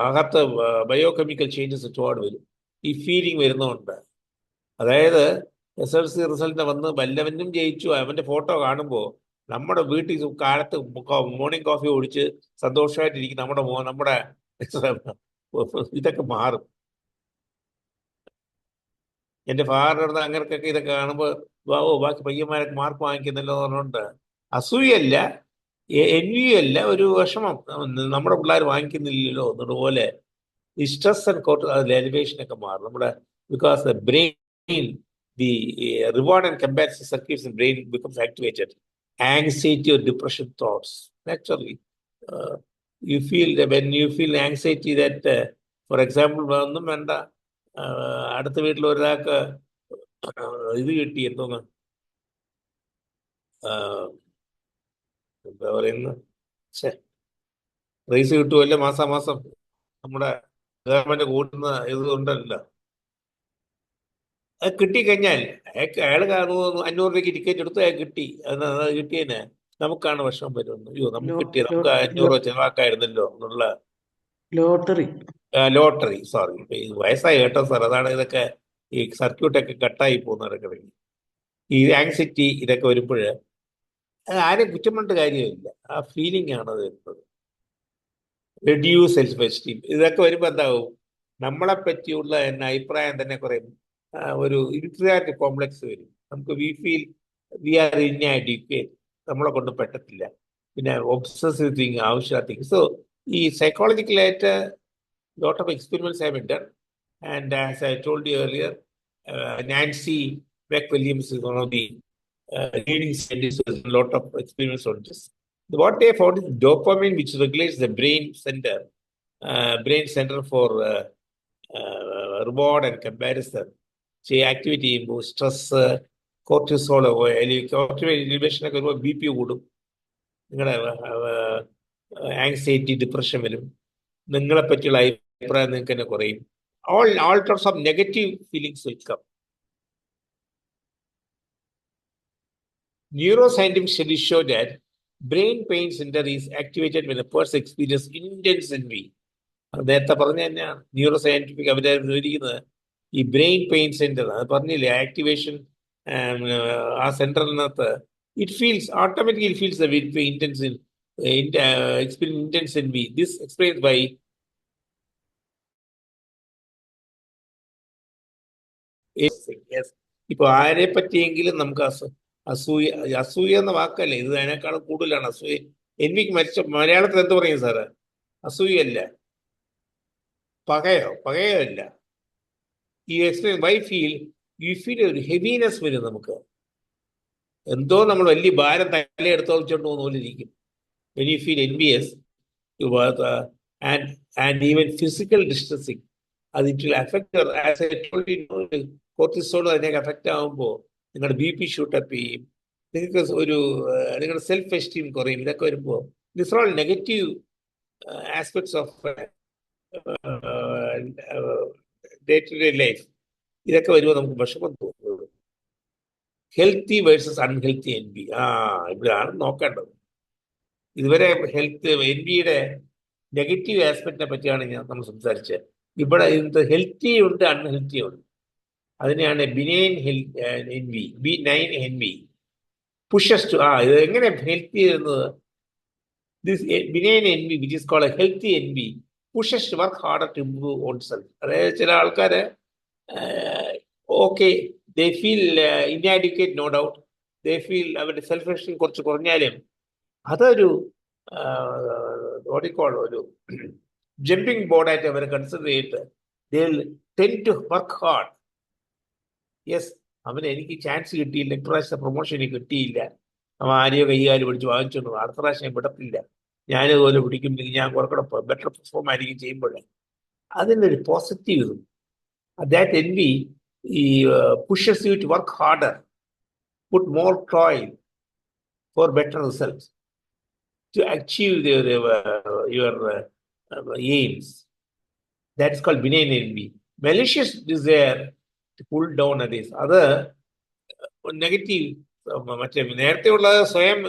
അകത്ത് ബയോകെമിക്കൽ ചേഞ്ചസ് ഒരുപാട് വരും. ഈ ഫീലിംഗ് വരുന്നതുകൊണ്ട്, അതായത് SLC റിസൾട്ട് വന്ന് വല്ലവനും ജയിച്ചു അവൻ്റെ ഫോട്ടോ കാണുമ്പോൾ നമ്മുടെ വീട്ടിൽ കാലത്ത് മോർണിംഗ് കോഫി ഒഴിച്ച് സന്തോഷമായിട്ടിരിക്കും നമ്മുടെ ഇതൊക്കെ മാറും. എൻ്റെ ഫാദർ അങ്ങനെയൊക്കെ ഇതൊക്കെ കാണുമ്പോൾ ബാക്കി പയ്യന്മാരൊക്കെ മാർക്ക് വാങ്ങിക്കുന്നല്ലോ എന്ന് പറഞ്ഞുകൊണ്ട് അസൂയല്ല, envy-അല്ല, ഒരു വിഷമം, നമ്മുടെ പിള്ളേർ വാങ്ങിക്കുന്നില്ലല്ലോ എന്നതുപോലെ ഈ സ്ട്രെസ് ആൻഡ് കോർട്ടിസോൾ എലിവേഷനൊക്കെ മാറും നമ്മുടെ. Because the brain, the reward and comparison circuits in brain becomes activated. Anxiety or depression thoughts, naturally you feel that when you feel anxiety that for example ഒന്നും വേണ്ട, അടുത്ത വീട്ടിൽ ഒരാൾക്ക് ഇത് കിട്ടി, എന്തോന്ന് എന്താ പറയുന്നത്, റൈസ് കിട്ടുമല്ലേ മാസാമാസം, നമ്മുടെ ഗവൺമെന്റ് കൂട്ടുന്ന ഇത് ഉണ്ടല്ലോ, അത് കിട്ടിക്കഴിഞ്ഞാൽ അയാൾ 500 രൂപയ്ക്ക് ടിക്കറ്റ് എടുത്ത് അയാൾ കിട്ടി, അത് കിട്ടിയതിന് നമുക്കാണ് വിഷമം വരുന്നത്. അയ്യോ നമുക്ക് കിട്ടിയത്, നമുക്ക് 500 രൂപ ചെലവാക്കായിരുന്നല്ലോ എന്നുള്ള ലോട്ടറി. സോറി, വയസ്സായി കേട്ടോ സാർ, അതാണ് ഇതൊക്കെ ഈ സർക്യൂട്ടൊക്കെ കട്ടായി പോകുന്നവരൊക്കെ. ഈ ആങ്സൈറ്റി ഇതൊക്കെ വരുമ്പോൾ ആരെയും കുറ്റം പറഞ്ഞിട്ട് കാര്യമില്ല, ആ ഫീലിംഗ് ആണ് അത് വരുന്നത്. റെഡ്യൂസ് സെൽഫ് എസ്റ്റീം ഇതൊക്കെ വരുമ്പോൾ എന്താവും, നമ്മളെ പറ്റിയുള്ള എന്ന അഭിപ്രായം തന്നെ കുറയും, ഒരു ഇൻഫീരിയോറിറ്റി കോംപ്ലക്സ് വരും. നമുക്ക് വി ആർ ഇൻആഡിക്വേറ്റ്, നമ്മളെ കൊണ്ട് പറ്റത്തില്ല. പിന്നെ ഒബ്സസീവ് തിങ്കിങ്, ആവശ്യമില്ലാത്ത തിങ്കിങ്. സോ ഈ സൈക്കോളജിക്കലായിട്ട് lot of experiments have been done, and as I told you earlier, Nancy McWilliams is one of the leading scientists with a lot of experiments on this. What they found is dopamine, which regulates the brain center for reward and comparison. Activity ചെയ്യുമ്പോൾ stress, cortisol, inhibition ഒക്കെ വരുമ്പോൾ BP കൂടും, നിങ്ങളുടെ anxiety, depression വരും, നിങ്ങളെ പറ്റിയുള്ള അഭിപ്രായം നിങ്ങൾക്ക് തന്നെ കുറയും. all sorts of negative feelings will come. Neuroscientific studies show that brain pain center is activated when a person experiences intense envy. നേരത്തെ പറഞ്ഞ തന്നെയാണ് ന്യൂറോ സയന്റിഫിക് വിവരിക്കുന്നത്. ഈ ബ്രെയിൻ പെയിൻ സെന്റർ അത് പറഞ്ഞില്ലേ, ആക്ടിവേഷൻ ആ സെന്ററിനകത്ത് automatically feels the intense experience intense envy. This explains why ഇപ്പൊ ആരെ പറ്റിയെങ്കിലും നമുക്ക് അസൂയ എന്ന വാക്കല്ലേ, ഇത് അതിനേക്കാളും കൂടുതലാണ് അസൂയ. എനിക്ക് മലയാളത്തിൽ എന്ത് പറയും സാറ്? അസൂയല്ല, പകയോ അല്ല. ഈ എക്സ്പ്ലെയിൻ വൈ യു ഫീൽ ഒരു ഹെവിനെസ് വരും. നമുക്ക് എന്തോ നമ്മൾ വലിയ ഭാരം തലയെടുത്ത് വെച്ചോണ്ട് പോകുന്ന പോലെ ഇരിക്കും. When you feel envious and even physical distressing, അത് it will affect. As I told you, cortisol അതിനൊക്കെ അഫക്റ്റ് ആകുമ്പോൾ നിങ്ങളുടെ BP ഷൂട്ടപ്പ് ചെയ്യും, നിങ്ങൾക്ക് നിങ്ങളുടെ സെൽഫ് എസ്റ്റീം കുറയും. ഇതൊക്കെ വരുമ്പോൾ this are all negative aspects of day to day life. ഇതൊക്കെ വരുമ്പോൾ നമുക്ക് വിഷമം തോന്നുന്നത്. ഹെൽത്തി വേഴ്സസ് അൺഹെൽത്തി എൻവി, ഇവിടെയാണ് നോക്കേണ്ടത്. ഇതുവരെ എൻവിയുടെ നെഗറ്റീവ് ആസ്പെക്റ്റിനെ പറ്റിയാണ് നമ്മൾ സംസാരിച്ചത്. ഇവിടെ ഇതിന് ഹെൽത്തി ഉണ്ട്, അൺഹെൽത്തി ഉണ്ട്. അതിനെയാണ് ബിനൈൻ എൻവി pushes to ഇത് എങ്ങനെ ഹെൽത്തി ചെയ്യുന്നത്? This benign envy which is called healthy envy pushes to work harder to improve oneself. അതായത് ചില ആൾക്കാർ they feel inadequate, no doubt. They feel അവരുടെ സെൽഫ് എസ്റ്റീം കുറച്ച് കുറഞ്ഞാലും അതൊരു ഒരു ജമ്പിങ് ബോർഡായിട്ട് അവർ കൺസിഡർ ചെയ്തിട്ട് they will tend to work hard. Yes, എനിക്ക് ചാൻസ് കിട്ടിയില്ല, ഇപ്രാവശ്യത്തെ പ്രൊമോഷൻ കിട്ടിയില്ല, അവൻ ആരെയോ കൈകാര്യം പിടിച്ച് വാങ്ങിച്ചോണ്ട് അടുത്ത പ്രാവശ്യം വിടത്തില്ല, ഞാനിതുപോലെ പിടിക്കുമ്പോൾ ഞാൻ കുറച്ചുകൂടെ ബെറ്റർ പെർഫോം ആയിരിക്കും ചെയ്യുമ്പോൾ. അതിനൊരു പോസിറ്റീവ് ഇതും. That envy pushes you to work harder, put more toil for better results, to achieve your aims. That is called benign envy. Malicious desire to pull down others. അത് negative. മറ്റേ നേരത്തെ ഉള്ളത് സ്വയം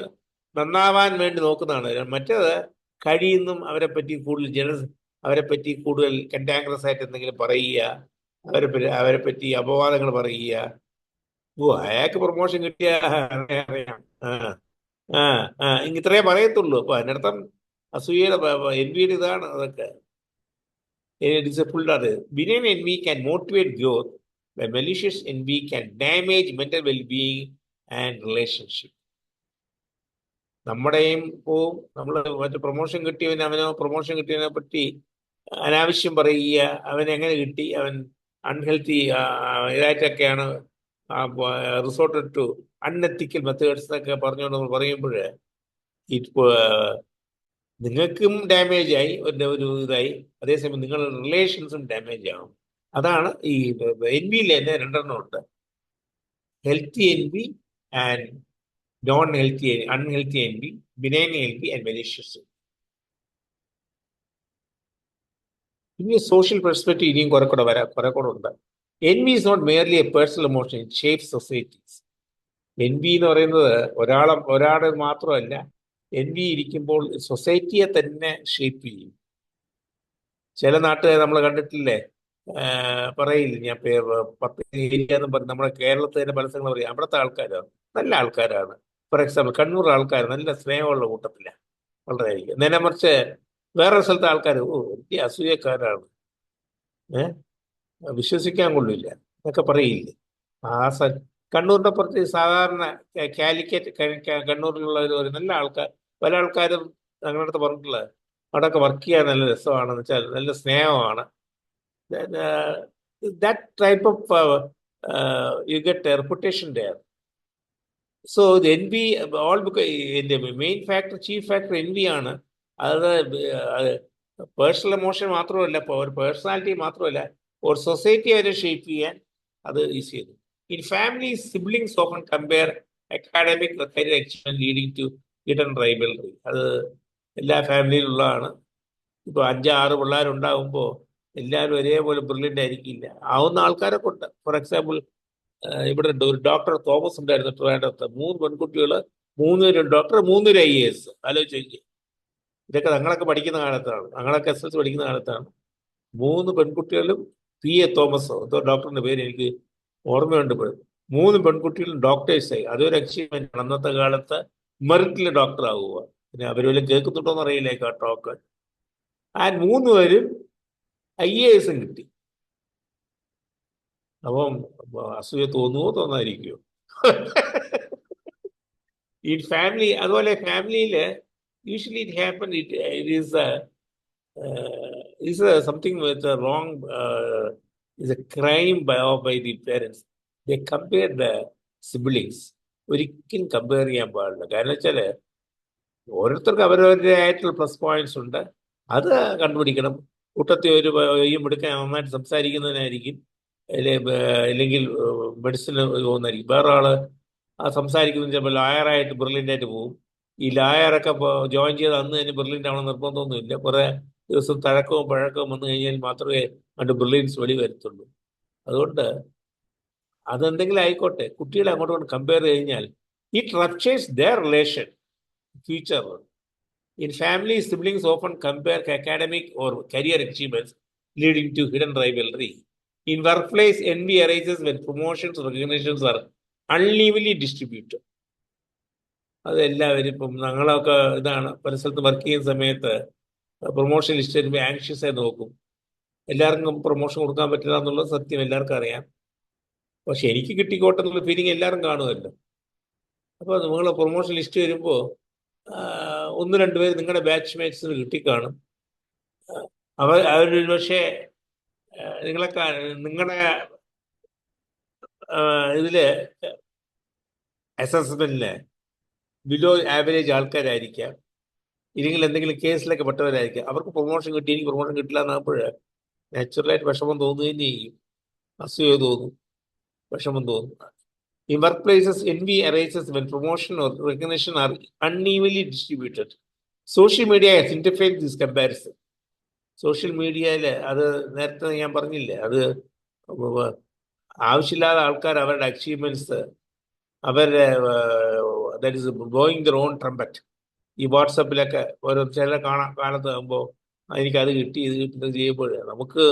നന്നാവാൻ വേണ്ടി നോക്കുന്നതാണ്. മറ്റേത് കഴിയുന്നും അവരെ പറ്റി കൂടുതൽ കന്റാഗ്രസ് ആയിട്ട് എന്തെങ്കിലും പറയുക, അവരെ പറ്റി അപവാദങ്ങൾ പറയുക. അയാൾക്ക് പ്രൊമോഷൻ കിട്ടിയ അറിയാം, ഇത്രേ പറയത്തുള്ളൂ. അപ്പൊ അതിനർത്ഥം അസൂയയുടെ എൻവിയുടെ ഇതാണ് അതൊക്കെ. Benign envy can motivate growth, while malicious envy can damage mental well-being and relationship. നമ്മുടെയും പോവും. നമ്മൾ മറ്റേ അവനോ പ്രൊമോഷൻ കിട്ടിയവനെ പറ്റി അനാവശ്യം പറയുക, അവൻ എങ്ങനെ കിട്ടി, അവൻ അൺഹെൽത്തി ഇതായിട്ടൊക്കെയാണ് റിസോർട്ടഡ് ടു അൺഎത്തിക്കൽ മെത്തേഡ്സ് എന്നൊക്കെ പറഞ്ഞുകൊണ്ട് നമ്മൾ പറയുമ്പോൾ നിങ്ങൾക്കും ഡാമേജ് ആയി, ഒരു ഇതായി, അതേസമയം നിങ്ങളുടെ റിലേഷൻസും ഡാമേജ് ആവും. അതാണ് ഈ എൻവിയിൽ തന്നെ രണ്ടെണ്ണം ഉണ്ട്: healthy envy and unhealthy envy, benign envy and malicious. ഇനി സോഷ്യൽ പെർസ്പെക്റ്റീവ് ഇനിയും കുറെ കൂടെ ഉണ്ട്. Envy is not merely a personal emotion, it shapes societies. Envy എന്ന് പറയുന്നത് ഒരാളെ മാത്രമല്ല, എൻവി ഇരിക്കുമ്പോൾ സൊസൈറ്റിയെ തന്നെ ഷേപ്പ് ചെയ്യും. ചില നാട്ടുകാർ നമ്മൾ കണ്ടിട്ടില്ലേ, പറയില്ല ഞാൻ ഏരിയ എന്ന് പറഞ്ഞ് നമ്മുടെ കേരളത്തിൽ തന്നെ പല സ്ഥലങ്ങൾ പറയും, അവിടുത്തെ ആൾക്കാരാണ് നല്ല ആൾക്കാരാണ്. ഫോർ എക്സാമ്പിൾ കണ്ണൂർ ആൾക്കാർ നല്ല സ്നേഹമുള്ള കൂട്ടത്തില്ല വളരെ. നേരെ മറിച്ച് വേറൊരു സ്ഥലത്തെ ആൾക്കാർ വലിയ അസൂയക്കാരാണ്, വിശ്വസിക്കാൻ കൊള്ളില്ല എന്നൊക്കെ പറയില്ലേ. കണ്ണൂരിന്റെ പുറത്ത് സാധാരണ കണ്ണൂരിലുള്ള ഒരു നല്ല ആൾക്കാർ, പല ആൾക്കാരും ഞങ്ങളുടെ അടുത്ത് പറഞ്ഞിട്ടുള്ളത് അവിടെയൊക്കെ വർക്ക് ചെയ്യാൻ നല്ല രസമാണെന്ന് വെച്ചാൽ നല്ല സ്നേഹമാണ്. That type of you get a reputation there. So envy all because the main factor, chief factor envy ആണ്. അത് പേഴ്സണൽ എമോഷൻ മാത്രമല്ല, ഒരു പേഴ്സണാലിറ്റി മാത്രമല്ല, ഒരു സൊസൈറ്റി വരെ ഷേപ്പ് ചെയ്യാൻ അത് ഈസി ചെയ്തു. In family siblings often compare academic career achievement leading to hidden rivalry. അത് എല്ലാ ഫാമിലിയിലുള്ളതാണ്. ഇപ്പോൾ 5-6 പിള്ളേരുണ്ടാകുമ്പോൾ എല്ലാവരും ഒരേപോലെ ബ്രില്യൻ്റ് ആയിരിക്കില്ല, ആവുന്ന ആൾക്കാരൊക്കെ ഉണ്ട്. ഫോർ എക്സാമ്പിൾ, ഇവിടെ ഒരു ഡോക്ടർ തോമസ് ഉണ്ടായിരുന്നു ട്രിവാൻഡ്രത്ത്. 3 പെൺകുട്ടികൾ, 3 പേരും ഡോക്ടർ, 3 പേരും IAS. ആലോചിച്ച് നോക്കിയേ. ഇതൊക്കെ ഞങ്ങളൊക്കെ പഠിക്കുന്ന കാലത്താണ്, ഞങ്ങളൊക്കെ SLC പഠിക്കുന്ന കാലത്താണ്. 3 പെൺകുട്ടികളും PA തോമസ്, എന്തോ ഡോക്ടറിന്റെ പേര് എനിക്ക് ഓർമ്മയുണ്ട് ഇപ്പോഴും. 3 പെൺകുട്ടികളും ഡോക്ടേഴ്സായി. അതൊരു അച്ചീവ്മെന്റ് ആണ് അന്നത്തെ കാലത്ത്. മെറിറ്റിൽ ഡോക്ടർ ആവുക. പിന്നെ അവരെല്ലാം കേൾക്കുന്നുണ്ടോന്ന് അറിയില്ല ആ ടോക്ക്. ആ 3 പേരും IAS കിട്ടി. അപ്പം അസൂയ തോന്നുവോ തോന്നാതിരിക്കുമോ? ഈ ഫാമിലി, അതുപോലെ ഫാമിലിയിൽ usually it happen, it is something with wrong, is a crime by the parents. They compare the siblings. ഒരിക്കലും കമ്പയർ ചെയ്യാൻ പാടില്ല. കാരണം വെച്ചാൽ ഓരോരുത്തർക്ക് അവരവരുടേതായിട്ടുള്ള പ്ലസ് പോയിന്റ്സ് ഉണ്ട്, അത് കണ്ടുപിടിക്കണം. കൂട്ടത്തിൽ ഒരു എടുക്കാൻ നന്നായിട്ട് സംസാരിക്കുന്നതിനായിരിക്കും, അല്ലെങ്കിൽ മെഡിസിന് പോകുന്നതായിരിക്കും. വേറെ ആള് സംസാരിക്കുന്നത് ചിലപ്പോൾ ലായറായിട്ട് ബ്രില്യൻ്റ് ആയിട്ട് പോകും. ഈ ലായറൊക്കെ ജോയിൻ ചെയ്ത് അന്ന് തന്നെ ബ്രില്യൻ്റ് ആവണം നിർബന്ധമൊന്നുമില്ല. കുറേ ദിവസം തഴക്കവും പഴക്കവും വന്നു കഴിഞ്ഞാൽ മാത്രമേ അതിൻ്റെ ബ്രില്യൻസ് വെളി വരുത്തുള്ളൂ. അതുകൊണ്ട് അതെന്തെങ്കിലും ആയിക്കോട്ടെ, കുട്ടികളെ അങ്ങോട്ട് കമ്പയർ കഴിഞ്ഞാൽ it ruptures their relation future. In families, siblings often compare academic or career achievements, leading to hidden rivalry. In workplace, envy arises when promotions or recognitions are unevenly distributed. അതെല്ലാവരും ഇപ്പം ഞങ്ങളൊക്കെ ഇതാണ്, പല സ്ഥലത്ത് വർക്ക് ചെയ്യുന്ന സമയത്ത് promotion list വരുമ്പോൾ anxious ആയി നോക്കും. എല്ലാവർക്കും പ്രൊമോഷൻ കൊടുക്കാൻ പറ്റില്ല എന്നുള്ളത് സത്യം, എല്ലാവർക്കും അറിയാം. പക്ഷെ എനിക്ക് കിട്ടിക്കോട്ടെ എന്നുള്ള ഫീലിംഗ് എല്ലാവരും കാണുമല്ലോ. അപ്പോൾ നിങ്ങൾ പ്രൊമോഷൻ ലിസ്റ്റ് വരുമ്പോൾ 1-2 പേര് നിങ്ങളുടെ ബാച്ച് മേറ്റ്സിന് കിട്ടിക്കാണും. അവരൊരു പക്ഷേ നിങ്ങളുടെ ഇതില് അസസ്മെന്റില് ബിലോ ആവറേജ് ആൾക്കാരായിരിക്കാം, ഇല്ലെങ്കിൽ എന്തെങ്കിലും കേസിലൊക്കെ പെട്ടവരായിരിക്കാം. അവർക്ക് പ്രൊമോഷൻ കിട്ടി, എനിക്ക് പ്രൊമോഷൻ കിട്ടില്ല എന്നാകുമ്പോൾ നാച്ചുറലായിട്ട് വിഷമം തോന്നുകയും ചെയ്യും, അസൂയ തോന്നും, വിഷമം തോന്നും. In workplaces, envy arises when promotion or recognition are unevenly distributed. Social media has interfered this comparison. Social മീഡിയയിൽ അത് നേരത്തെ ഞാൻ പറഞ്ഞില്ലേ, അത് ആവശ്യമില്ലാതെ ആൾക്കാർ അവരുടെ അച്ചീവ്മെന്റ്സ്, അവരുടെ that is blowing there on trumpet. ഈ വാട്സപ്പിലൊക്കെ ഓരോ ചില കാലത്ത് ആകുമ്പോൾ എനിക്കത് കിട്ടി, ഇത് കിട്ടുന്നത് ചെയ്യുമ്പോൾ നമുക്ക്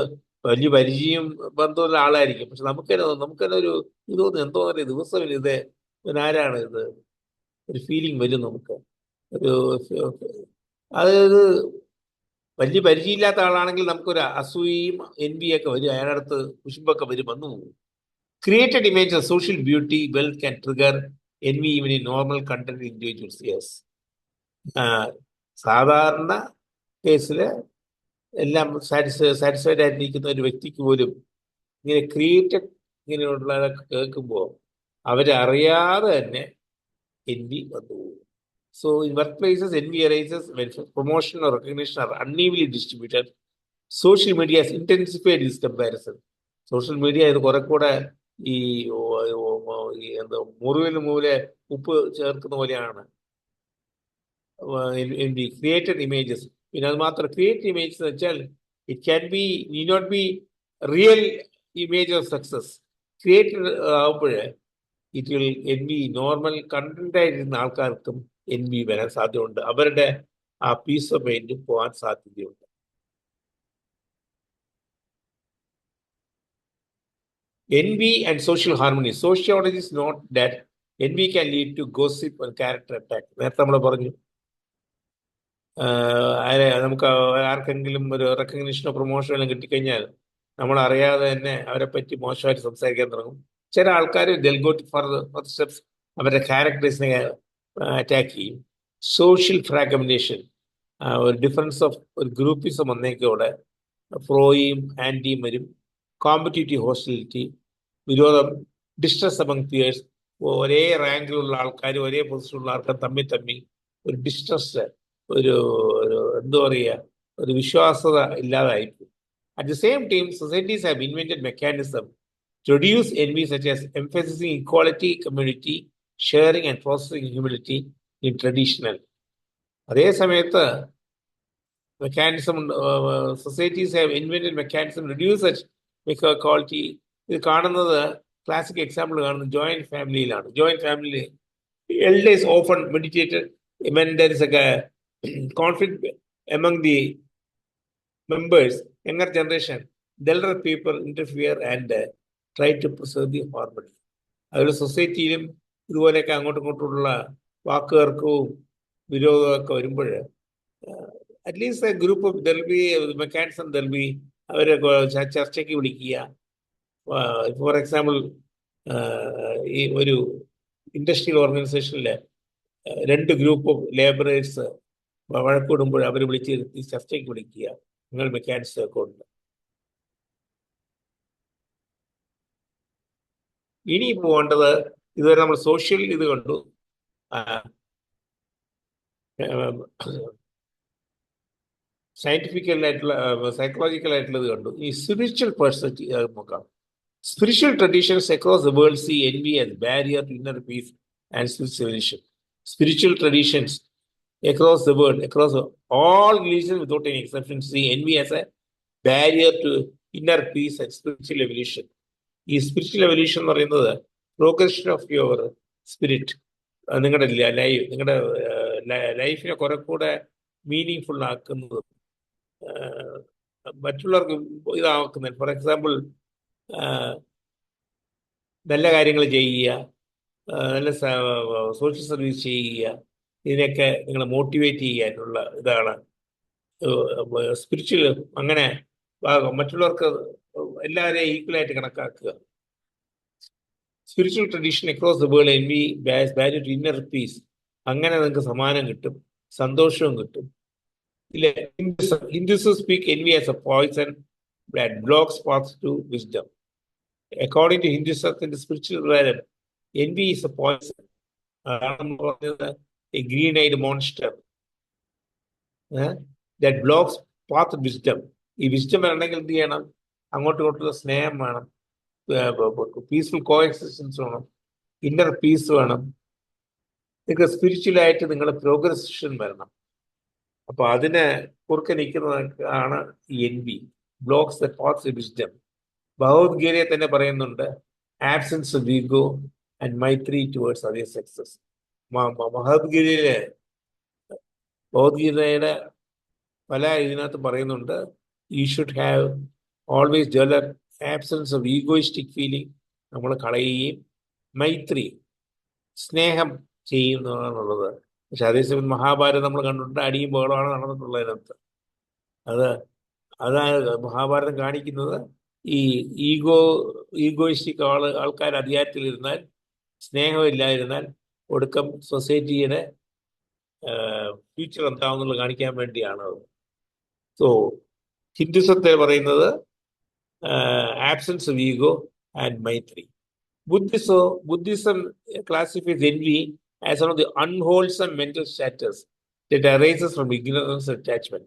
വലിയ പരിചയം ബന്ധമുള്ള ആളായിരിക്കും, പക്ഷെ നമുക്കെന്നെ ഒരു ഇത് തോന്നുന്നു, എന്തോ പറയുക, ദിവസം ഇത് ഇവനാരാണ്, ഇത് ഒരു ഫീലിംഗ് വരും നമുക്ക്. ഒരു അതായത് വലിയ പരിചയമില്ലാത്ത ആളാണെങ്കിൽ നമുക്കൊരു അസൂയയും envyയൊക്കെ വരും, അയാളുടെ അടുത്ത് കുശുമ്പൊക്കെ വരും, വന്നു പോകും. Created image of social beauty wealth can trigger envy even in normal content individuals. Yes. സാധാരണ കേസിൽ എല്ലാം സാറ്റിസ്ഫൈഡ് ആയിട്ടിരിക്കുന്ന ഒരു വ്യക്തിക്ക് പോലും ഇങ്ങനെ ക്രിയേറ്റഡ് ഇങ്ങനെയുള്ളതൊക്കെ കേൾക്കുമ്പോൾ അവരറിയാതെ തന്നെ envy വന്നു പോകും. So in workplaces, envy arises when promotion or recognition are unevenly distributed. Social media has intensified this comparison. Social media ഇത് കുറെ കൂടെ ഈ എന്താ മുറിവിന് മൂലെ ഉപ്പ് ചേർക്കുന്ന പോലെയാണ് ക്രിയേറ്റഡ് ഇമേജസ്. പിന്നെ അത് മാത്രം ക്രിയേറ്റഡ് ഇമേജസ് എന്ന് വെച്ചാൽ it can be not be real image of success. Created ആകുമ്പോൾ it will envy normal content ആയിരുന്ന ആൾക്കാർക്കും envy വരാൻ സാധ്യതയുണ്ട്, അവരുടെ ആ പീസ് ഓഫ് മൈൻഡ് പോകാൻ സാധ്യതയുണ്ട്. Envy and social harmony. Sociologists note that envy can lead to gossip and character attack. നേരത്തെ നമ്മൾ പറഞ്ഞു, നമുക്ക് ആർക്കെങ്കിലും ഒരു റെക്കഗ്നിഷനോ പ്രൊമോഷനോ എല്ലാം കിട്ടിക്കഴിഞ്ഞാൽ നമ്മൾ അറിയാതെ തന്നെ അവരെ പറ്റി മോശമായിട്ട് സംസാരിക്കാൻ തുടങ്ങും. ചില ആൾക്കാർ സ്റ്റെപ്സ് അവരുടെ ക്യാരക്ടേഴ്സിനെ അറ്റാക്ക് ചെയ്യും. സോഷ്യൽ ഫ്രാഗ്മെന്റേഷൻ, ഒരു ഡിഫറൻസ് ഓഫ് ഒരു ഗ്രൂപ്പിസം വന്നേക്കോടെ പ്രോയും ആന്റിയും വരും. കോമ്പറ്റീറ്റീവ് ഹോസ്റ്റിലിറ്റി, വിരോധം, ഡിസ്ട്രസ് അമംഗ് പിയേഴ്സ്, ഒരേ റാങ്കിലുള്ള ആൾക്കാർ, ഒരേ പൊസിഷനുള്ള ആൾക്കാർ തമ്മിൽ ഒരു ഡിസ്ട്രസ്റ്റ്, ഒരു എന്താ പറയുക, ഒരു വിശ്വാസത ഇല്ലാതായിപ്പോയി. At the same time, societies have invented mechanism to reduce envy, such as emphasizing equality, community, sharing, and fostering humility in traditional. അതേ സമയത്ത് mechanism, societies have invented mechanism reduce such equality. ഇത് കാണുന്നത്, classic example കാണുന്നത് joint ഫാമിലിയിലാണ്. Joint family elders often meditated when there is a conflict among the members. Younger generation, the elder people interfere and try to preserve the harmony. അതുപോലെ സൊസൈറ്റിയിലും ഇതുപോലെയൊക്കെ അങ്ങോട്ടും ഇങ്ങോട്ടുള്ള വാക്കുകൾക്കും വിരോധമൊക്കെ വരുമ്പോൾ at least A group of there be mechanism, there be അവരെ ചർച്ചയ്ക്ക് വിളിക്കുക. For example, ഈ ഒരു ഇൻഡസ്ട്രിയൽ ഓർഗനൈസേഷനിൽ 2 ഗ്രൂപ്പ് ഓഫ് ലേബറേഴ്സ് വഴക്കൂടുമ്പോൾ അവർ വിളിച്ച് ചർച്ചയ്ക്ക് വിളിക്കുക. നിങ്ങൾ മെക്കാനിസം ഒക്കെ ഉണ്ട്. ഇനി പോകേണ്ടത്, ഇതുവരെ നമ്മൾ സോഷ്യൽ ഇത് കണ്ടു, സയന്റിഫിക്കലായിട്ടുള്ള സൈക്കോളജിക്കൽ ആയിട്ടുള്ളത് കണ്ടു. ഈ സ്പിരിച്വൽ പെർസ്പെക്റ്റീവ് നോക്കാം. Spiritual traditions across the world see envy as barrier to inner peace and civilization. Spiritual traditions across the world, across all religions without any exception, see envy as a barrier to inner peace and spiritual evolution. ഈ spiritual evolution എന്ന് പറയുന്നത് progression of your spirit, നിങ്ങളുടെ നിങ്ങളുടെ ലൈഫിനെ കുറെ കൂടെ meaning full ആക്കുന്നതും മറ്റുള്ളവർക്ക് ഇതാക്കുന്നത്. ഫോർ എക്സാമ്പിൾ, നല്ല കാര്യങ്ങൾ ചെയ്യുക, നല്ല സോഷ്യൽ സർവീസ് ചെയ്യുക, ഇതിനൊക്കെ നിങ്ങളെ മോട്ടിവേറ്റ് ചെയ്യാനുള്ള ഇതാണ് സ്പിരിച്വൽ. അങ്ങനെ മറ്റുള്ളവർക്ക് എല്ലാവരെയും ഈക്വലായിട്ട് കണക്കാക്കുക. Spiritual tradition across the world envy bears barrier to inner peace. അങ്ങനെ നിങ്ങൾക്ക് സമാനം കിട്ടും, സന്തോഷവും കിട്ടും. ഇല്ലേ, Hindus speak envy as a poison that blocks paths to wisdom. According to Hinduism, in the spiritual realm, envy is a poison. A green-eyed monster that blocks path to wisdom. ഈ wisdom വരണമെങ്കിൽ എന്ത് ചെയ്യണം? അങ്ങോട്ടും ഇങ്ങോട്ടുള്ള സ്നേഹം വേണം, peaceful കോഎക്സിസ്റ്റൻസ് വേണം, inner piece വേണം, നിങ്ങൾക്ക് സ്പിരിച്വലായിട്ട് നിങ്ങളുടെ പ്രോഗ്രഷൻ വരണം. അപ്പൊ അതിനെ കുറുക്കെ നിൽക്കുന്നതാണ് ഈ envy, blocks the paths of wisdom. ഭഗവത്ഗീതയെ തന്നെ പറയുന്നുണ്ട്, absence of ego and maitri towards other success. ഭഗവത്ഗീതയുടെ പല ഇതിനകത്ത് പറയുന്നുണ്ട്, you should have always develop absence of egoistic feeling, നമ്മൾ കളയുകയും മൈത്രി സ്നേഹം ചെയ്യുന്നതാണുള്ളത്. പക്ഷെ അതേസമയം മഹാഭാരതം നമ്മൾ കണ്ടിട്ടുണ്ട്, അടിയും ബഹളമാണ് നടന്നിട്ടുള്ളതിനകത്ത്. അതാണ് മഹാഭാരതം കാണിക്കുന്നത്. ഈ ഈഗോയിസ്റ്റിക് ആൾക്കാർ അധികാരത്തിലിരുന്നാൽ, സ്നേഹമില്ലാതിരുന്നാൽ ഒടുക്കം സൊസൈറ്റിയുടെ ഫ്യൂച്ചർ എന്താവുന്നുള്ളത് കാണിക്കാൻ വേണ്ടിയാണ് അത്. സോ ഹിന്ദുസത്തെ പറയുന്നത് absence of ego and maitri. Buddhism classifies envy as one of the unwholesome mental status that arises from ignorance and attachment.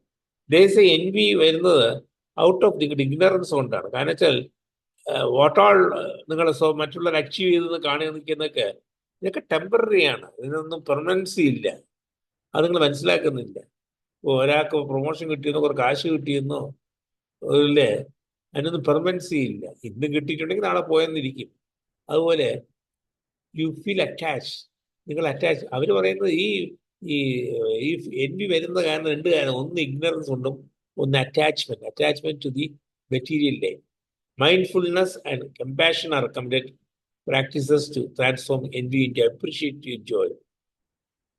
They say envy വരുന്നത് ഔട്ട് ഓഫ് നിങ്ങളുടെ ഇഗ്നറൻസ് കൊണ്ടാണ്. കാരണം വെച്ചാൽ വാട്ട് ആൾ നിങ്ങൾ മറ്റുള്ളവർ അച്ചീവ് ചെയ്തെന്ന് കാണിക്കുന്നതൊക്കെ ഇതൊക്കെ ടെമ്പററി ആണ്, ഇതിനൊന്നും പെർമനൻസി ഇല്ല. അത് നിങ്ങൾ മനസ്സിലാക്കുന്നില്ല. ഒരാൾക്ക് പ്രൊമോഷൻ കിട്ടിയെന്നോ കുറെ കാശ് കിട്ടിയെന്നോ അല്ലേ, അതിനൊന്നും പെർമനൻസി ഇല്ല. ഇന്ന് കിട്ടിയിട്ടുണ്ടെങ്കിൽ നാളെ പോയെന്നിരിക്കും. അതുപോലെ യു ഫീൽ അറ്റാച്ച്, നിങ്ങൾ അറ്റാച്ച്. അവർ പറയുന്നത് ഈ envy വരുന്ന കാരണം 2 കാരണം. ഒന്ന് ഇഗ്നറൻസ് കൊണ്ടും, ഒന്ന് attachment to the material life. Mindfulness and compassion are recommended practices to transform envy into appreciative joy.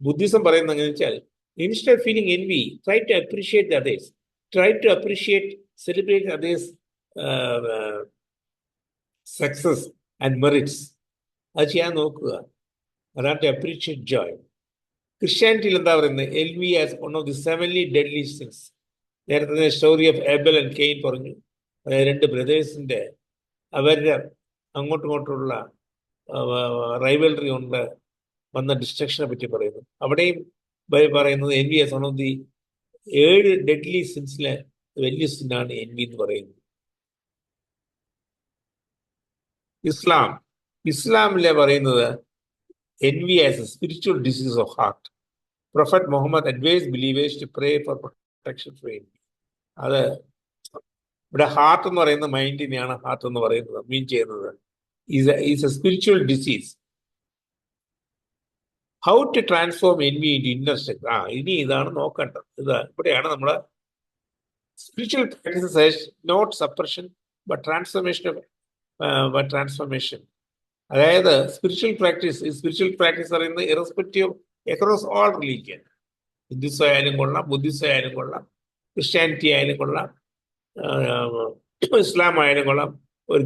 Buddhism പറയുന്നത് എങ്ങനെ വെച്ചാൽ, instead of feeling envy, try to appreciate the others. Try to appreciate, celebrate others' success and merits. അത് ചെയ്യാൻ നോക്കുക. അതാണ് to appreciate joy. ക്രിസ്ത്യാനിറ്റിയിൽ എന്താ പറയുന്നത്? envy as one of the 7 deadly sins. നേരത്തെ story of Abel and Cain പറഞ്ഞു. 2 ബ്രദേഴ്സിന്റെ അവരുടെ അങ്ങോട്ടും ഇങ്ങോട്ടുള്ള റൈവൽറി കൊണ്ട് വന്ന ഡിസ്ട്രക്ഷനെ പറ്റി പറയുന്നു. അവിടെയും പറയുന്നത് envy as one of the 7 deadly സിൻസിലെ വലിയ സിന്നാണ് എൻവി എന്ന് പറയുന്നത്. ഇസ്ലാമിലെ പറയുന്നത് envy as a spiritual disease of heart. Prophet Muhammad advised believers to pray for protection for envy. അത് ഇവിടെ ഹാർട്ട് എന്ന് പറയുന്ന മൈൻഡിനെയാണ് ഹാർട്ട് എന്ന് പറയുന്നത് മീൻ ചെയ്യുന്നത്. Is a spiritual disease. How to transform envy into inner strength. ഇനി ഇതാണ് നോക്കേണ്ടത്. ഇവിടെയാണ് നമ്മള് spiritual practices not suppression but transformation. അതായത് സ്പിരിച്വൽ പ്രാക്ടീസ് പറയുന്നത് irrespective across all religion. Hinduism ആയാലും കൊള്ളാം, ബുദ്ധിസം ആയാലും കൊള്ളാം, ക്രിസ്ത്യാനിറ്റി ആയാലും കൊള്ളാം, ഇസ്ലാം ആയാലും കൊള്ളാം, ഒരു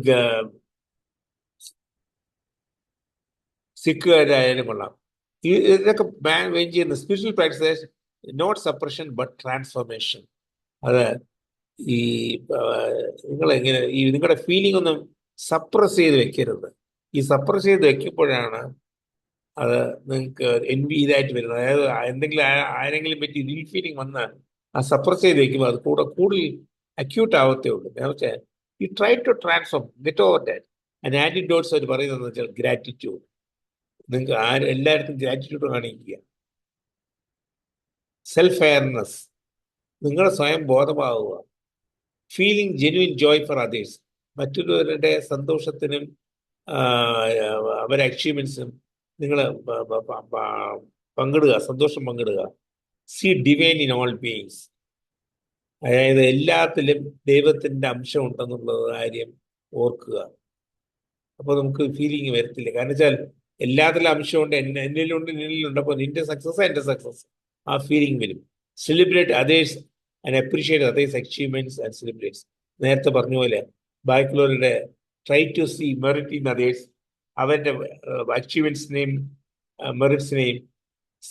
സിഖുകാരായാലും കൊള്ളാം. ഇതൊക്കെ മെയിൻ ചെയ്യുന്ന spiritual practice not suppression but transformation. അത് ഈ നിങ്ങളെങ്ങനെ നിങ്ങളുടെ ഫീലിംഗ് ഒന്നും സപ്രസ് ചെയ്ത് വെക്കരുത്. ഈ സപ്രസ് ചെയ്ത് വെക്കുമ്പോഴാണ് അത് നിങ്ങൾക്ക് envy ഇതായിട്ട് വരുന്നത്. അതായത് എന്തെങ്കിലും ആരെങ്കിലും പറ്റി റീൽ ഫീലിംഗ് വന്നാൽ ആ സപ്രസ് ചെയ്ത് വെക്കുമ്പോൾ അത് കൂടുതൽ അക്യൂട്ട് ആവത്തേ ഉള്ളൂ. വെച്ചാൽ ഈ try to transform get over that. And antidotes അവർ പറയുന്നതെന്ന് വെച്ചാൽ ഗ്രാറ്റിറ്റ്യൂഡ്. നിങ്ങൾക്ക് എല്ലായിടത്തും ഗ്രാറ്റിറ്റ്യൂഡ് കാണിക്കുക. സെൽഫ് അവയർനെസ്, നിങ്ങൾ സ്വയം ബോധമാവുക. Feeling genuine joy for others, മറ്റുള്ളവരുടെ സന്തോഷത്തിനും അവരുടെ അച്ചീവ്മെന്റ്സിനും നിങ്ങൾ പങ്കിടുക, സന്തോഷം പങ്കിടുക. See divine in all beings, അതായത് എല്ലാത്തിലും ദൈവത്തിന്റെ അംശം ഉണ്ടെന്നുള്ള കാര്യം ഓർക്കുക. അപ്പോൾ നമുക്ക് ഫീലിംഗ് വരത്തില്ല. കാരണം വെച്ചാൽ എല്ലാത്തിലും അംശമുണ്ട്, എന്നിലുണ്ട് നിന്നിലുണ്ട്. അപ്പോൾ നിന്റെ സക്സസ് എൻ്റെ സക്സസ്, ആ ഫീലിംഗ് വരും. Celebrate others and appreciate others achievements and celebrates. നേരത്തെ പറഞ്ഞ പോലെ ബാക്കിയുള്ളവരുടെ try to see merit in others, അവരുടെ അച്ചീവ്മെന്റ്സിനെയും മെറിറ്റ്സിനെയും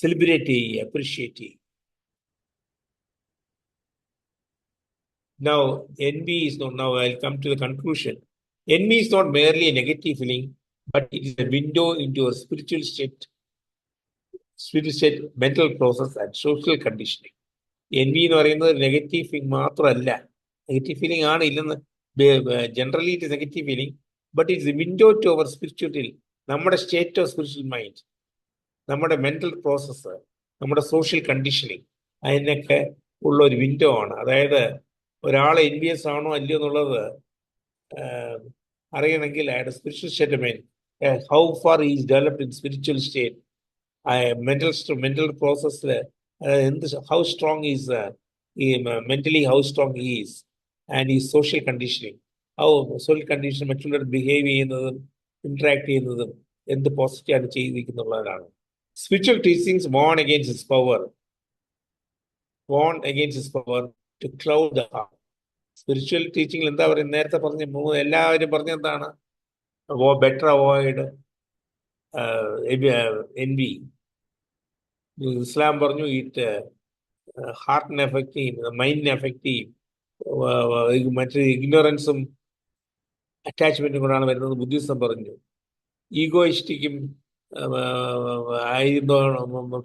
സെലിബ്രേറ്റ് ചെയ്യുക, അപ്രീഷിയേറ്റ് ചെയ്യുക. Now, envy is not. Now, I'll come to the conclusion. Envy is not merely a negative feeling, but it is a window into a spiritual state, mental process, and social conditioning. Envy എന്ന് പറയുന്നത് negative feeling മാത്രമല്ല. Negative feeling ആണ് ഇല്ലെന്ന്, generally it is negative feeling, but it's a window to our spirituality, നമ്മുടെ state of spiritual mind, നമ്മുടെ mental process, നമ്മുടെ social conditioning, അതിനൊക്കെ ഉള്ള ഒരു വിൻഡോ ആണ്. അതായത് ഒരാൾ envious ആണോ അല്ലയോ എന്നുള്ളത് അറിയണമെങ്കിൽ അയാളുടെ spiritual state mind, how far is developed in spiritual state, mental പ്രോസസ്സിൽ ഹൗ സ്ട്രോങ് ഈസ് ഈ mentally, how strong is, and ഈ social conditioning, how social condition മറ്റുള്ളവർ ബിഹേവ് ചെയ്യുന്നതും ഇന്ററാക്ട് ചെയ്യുന്നതും എന്ത് പോസിറ്റീവാണ് ചെയ്തിരിക്കുന്നുള്ളതാണ്. Spiritual teachings warn against its power to cloud the heart. Spiritual ടീച്ചിങ്ങിൽ എന്താ പറയുക? നേരത്തെ പറഞ്ഞ എല്ലാവരും പറഞ്ഞ എന്താണ്? Better avoid envy. ഇസ്ലാം പറഞ്ഞു ഇറ്റ് ഹാർട്ടിനെ എഫക്ട് ചെയ്യും, മൈൻഡിനെ എഫക്ട് ചെയ്യും. മറ്റ് ഇഗ്നോറൻസും അറ്റാച്ച്മെന്റും കൊണ്ടാണ് വരുന്നത്. ബുദ്ധിസം പറഞ്ഞു ഈഗോയിസ്റ്റിക്കും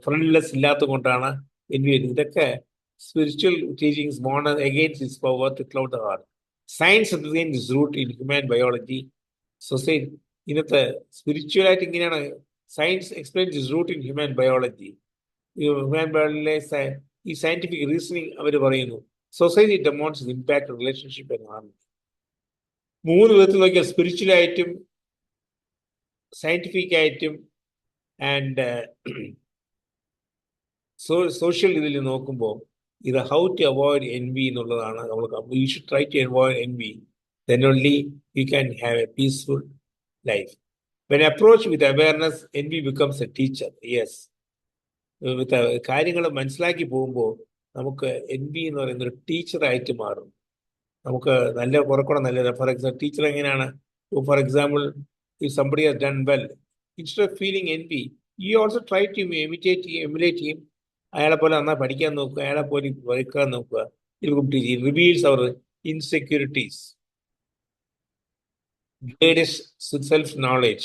ഫ്രണ്ട്ലെസ് ഇല്ലാത്തത് കൊണ്ടാണ് envy വരുന്നത്. ഇതൊക്കെ spiritual teachings warn against its power to cloud the heart. Science explains its root in human biology. Society ഇന്നത്തെ സ്പിരിച്വൽ ആയിട്ട് ഇങ്ങനെയാണ്. Science explains its root in human biology. Human ബയോളജിയിലെ ഈ സയന്റിഫിക് റീസണിങ് അവർ പറയുന്നു society demons impact relationship and harmony. 3 വിധത്തിൽ നോക്കിയാൽ സ്പിരിച്വലായിട്ടും സയന്റിഫിക് ആയിട്ടും ആൻഡ് സോഷ്യൽ ഇതിൽ നോക്കുമ്പോൾ ഇത് ഹൗ ടു അവോയ്ഡ് envy എന്നുള്ളതാണ്. You should try to avoid envy. Then only you can have a peaceful life. When approached with awareness, envy becomes a teacher. Yes. കാര്യങ്ങൾ മനസ്സിലാക്കി പോകുമ്പോൾ നമുക്ക് envy എന്ന് പറയുന്ന ഒരു ടീച്ചറായിട്ട് മാറും. നമുക്ക് കുറച്ചുകൂടെ നല്ല, ഫോർ എക്സാമ്പിൾ ടീച്ചർ എങ്ങനെയാണ്? For example if somebody has done well, instead of feeling envy, you also try to emulate him. അയാളെ പോലെ നന്നായി പഠിക്കാൻ നോക്കുക, അയാളെ പോലെ വരയ്ക്കാൻ നോക്കുക. It reveals our insecurities. Greatest self-knowledge.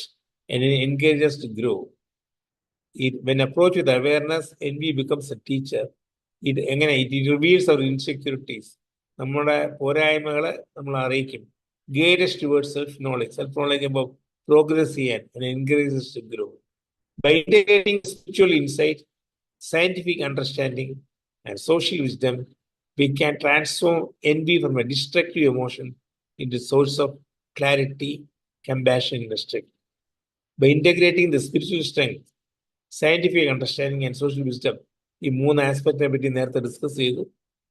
and it encourages us to grow. When approached with awareness, envy becomes a teacher. It reveals our insecurities. നമ്മുടെ പോരായ്മകളെ നമ്മൾ അറിയിക്കും. Guide us towards self-knowledge about progress ചെയ്യാൻ, and encourages us to grow. By integrating spiritual insight, scientific understanding, and social wisdom, we can transform envy from a destructive emotion into a source of clarity, compassion, and strength. By integrating the spiritual strength, scientific understanding, and social wisdom, ഈ മൂന്ന് ആസ്പെക്റ്റിനെ പറ്റി നേരത്തെ discuss ചെയ്തു.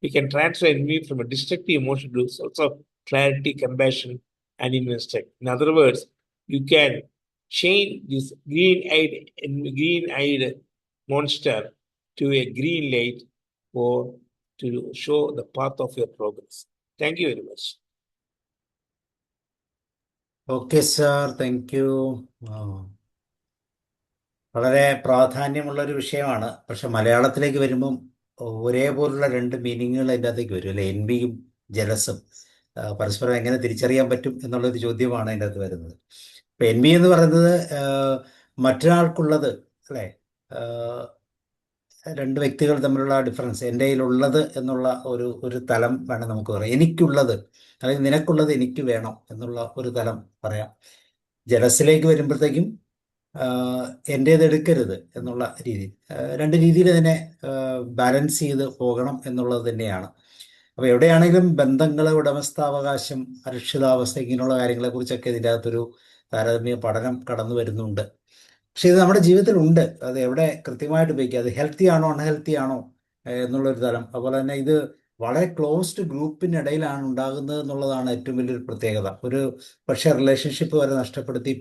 We can transfer envy from a destructive emotion to a source of clarity, compassion, and inner strength. In other words, you can change this green-eyed monster to a green light or to show the path of your progress. Thank you very much.
Okay sir, thank you. വളരെ പ്രാധാന്യമുള്ളൊരു വിഷയമാണ്. പക്ഷെ മലയാളത്തിലേക്ക് വരുമ്പം ഒരേപോലുള്ള രണ്ട് മീനിങ്ങുകൾ അതിൻ്റെ അകത്തേക്ക് വരും അല്ലെ. എൻവിയും ജലസും പരസ്പരം എങ്ങനെ തിരിച്ചറിയാൻ പറ്റും എന്നുള്ളൊരു ചോദ്യമാണ് അതിൻ്റെ അകത്ത് വരുന്നത്. ഇപ്പം എൻവി എന്ന് പറയുന്നത് മറ്റൊരാൾക്കുള്ളത് അല്ലേ, രണ്ട് വ്യക്തികൾ തമ്മിലുള്ള ഡിഫറൻസ്, എൻ്റെ കയ്യിലുള്ളത് എന്നുള്ള ഒരു തലം വേണം നമുക്ക് പറയാം. എനിക്കുള്ളത് അല്ലെങ്കിൽ നിനക്കുള്ളത് എനിക്ക് വേണം എന്നുള്ള ഒരു തലം പറയാം. ജലസിലേക്ക് വരുമ്പോഴത്തേക്കും എൻ്റേത് എടുക്കരുത് എന്നുള്ള രീതി, രണ്ട് രീതിയിൽ ഇതിനെ ബാലൻസ് ചെയ്ത് പോകണം എന്നുള്ളത് തന്നെയാണ്. അപ്പോൾ എവിടെയാണെങ്കിലും ബന്ധങ്ങൾ, ഉടമസ്ഥാവകാശം, അരക്ഷിതാവസ്ഥ, ഇങ്ങനെയുള്ള കാര്യങ്ങളെക്കുറിച്ചൊക്കെ ഇതിൻ്റെ അകത്തൊരു താരതമ്യ പഠനം കടന്നു വരുന്നുണ്ട്. പക്ഷെ ഇത് നമ്മുടെ ജീവിതത്തിലുണ്ട്. അത് എവിടെ കൃത്യമായിട്ട് ഉപയോഗിക്കുക, അത് ഹെൽത്തി ആണോ അൺഹെൽത്തി ആണോ എന്നുള്ളൊരു തലം. അതുപോലെ തന്നെ ഇത് വളരെ ക്ലോസ്ഡ് ഗ്രൂപ്പിനിടയിലാണ് ഉണ്ടാകുന്നത് എന്നുള്ളതാണ് ഏറ്റവും വലിയൊരു പ്രത്യേകത. പക്ഷേ റിലേഷൻഷിപ്പ് വരെ നഷ്ടപ്പെടുത്തി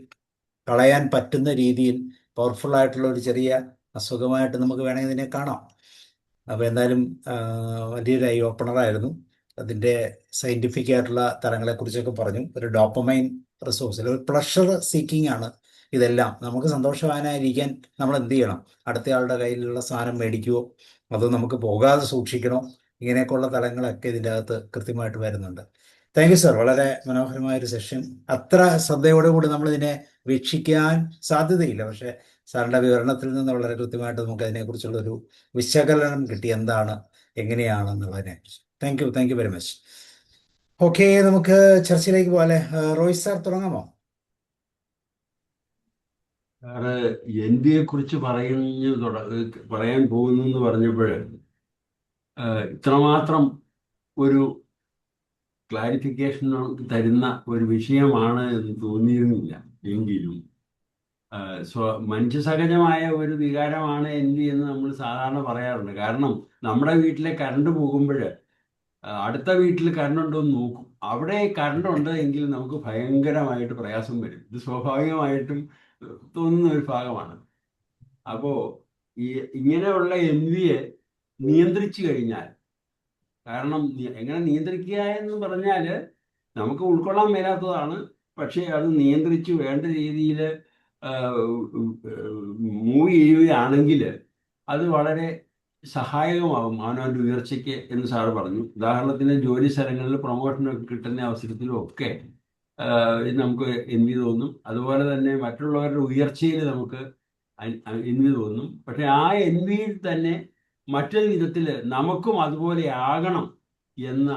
കളയാൻ പറ്റുന്ന രീതിയിൽ പവർഫുൾ ആയിട്ടുള്ള ഒരു ചെറിയ അസുഖമായിട്ട് നമുക്ക് വേണമെങ്കിൽ ഇതിനെ കാണാം. അപ്പോൾ എന്തായാലും വലിയൊരു ഐ ഓപ്പണറായിരുന്നു. അതിൻ്റെ സയൻറ്റിഫിക് ആയിട്ടുള്ള തലങ്ങളെക്കുറിച്ചൊക്കെ പറഞ്ഞു. ഒരു ഡോപ്പമൈൻ റിസോഴ്സിൽ ഒരു പ്ലഷർ സീക്കിംഗ് ആണ് ഇതെല്ലാം. നമുക്ക് സന്തോഷവാനായിരിക്കാൻ നമ്മൾ എന്ത് ചെയ്യണം? അടുത്തയാളുടെ കയ്യിലുള്ള സാധനം മേടിക്കുവോ, അതോ നമുക്ക് പോകാതെ സൂക്ഷിക്കണോ? ഇങ്ങനെയൊക്കെയുള്ള തലങ്ങളൊക്കെ ഇതിൻ്റെ അകത്ത് കൃത്യമായിട്ട് വരുന്നുണ്ട്. താങ്ക് യു സർ, വളരെ മനോഹരമായൊരു സെഷൻ. അത്ര ശ്രദ്ധയോടുകൂടി നമ്മളിതിനെ വീക്ഷിക്കാൻ സാധ്യതയില്ല. പക്ഷേ സാറിൻ്റെ വിവരണത്തിൽ നിന്ന് വളരെ കൃത്യമായിട്ട് നമുക്ക് അതിനെക്കുറിച്ചുള്ളൊരു വിശകലനം കിട്ടി, എന്താണ് എങ്ങനെയാണെന്നുള്ളതിനെ. Thank you very much. Okay, നമുക്ക് ചർച്ചയിലേക്ക് പോകാല്ലേ. റോയ് സാർ തുടങ്ങാമോ?
സാറ് എൻ ബി എ കുറിച്ച് പറയാൻ പോകുന്നു എന്ന് പറഞ്ഞപ്പോൾ ഇത്രമാത്രം ഒരു ക്ലാരിഫിക്കേഷൻ തരുന്ന ഒരു വിഷയമാണ് എന്ന് തോന്നിയിരുന്നില്ല. എങ്കിലും മനുഷ്യസഹജമായ ഒരു വികാരമാണ് എൻ ബി എന്ന് നമ്മൾ സാധാരണ പറയാറുണ്ട്. കാരണം നമ്മുടെ വീട്ടിലെ കറണ്ട് പോകുമ്പോൾ അടുത്ത വീട്ടിൽ കറണ്ട് ഉണ്ടോ എന്ന് നോക്കും. അവിടെ കറണ്ട് ഉണ്ട് എങ്കിൽ നമുക്ക് ഭയങ്കരമായിട്ട് പ്രയാസം വരും. ഇത് സ്വാഭാവികമായിട്ടും തോന്നുന്ന ഒരു ഭാഗമാണ്. അപ്പോൾ ഇങ്ങനെയുള്ള എൻ വിയെ നിയന്ത്രിച്ചു കഴിഞ്ഞാൽ, കാരണം എങ്ങനെ നിയന്ത്രിക്കുക എന്ന് പറഞ്ഞാൽ നമുക്ക് ഉൾക്കൊള്ളാൻ മേലാത്തതാണ്. പക്ഷേ അത് നിയന്ത്രിച്ച് വേണ്ട രീതിയിൽ മൂവ് ചെയ്യുകയാണെങ്കിൽ അത് വളരെ സഹായകമാകും അവനവൻ്റെ ഉയർച്ചയ്ക്ക് എന്ന് സാറ് പറഞ്ഞു. ഉദാഹരണത്തിന് ജോലി സ്ഥലങ്ങളിൽ പ്രൊമോഷനൊക്കെ കിട്ടുന്ന അവസരത്തിലും ഒക്കെ നമുക്ക് എന്വി തോന്നും. അതുപോലെ തന്നെ മറ്റുള്ളവരുടെ ഉയർച്ചയിൽ നമുക്ക് എന്വി തോന്നും. പക്ഷെ ആ എന്വിയിൽ തന്നെ മറ്റൊരു വിധത്തിൽ നമുക്കും അതുപോലെ ആകണം എന്ന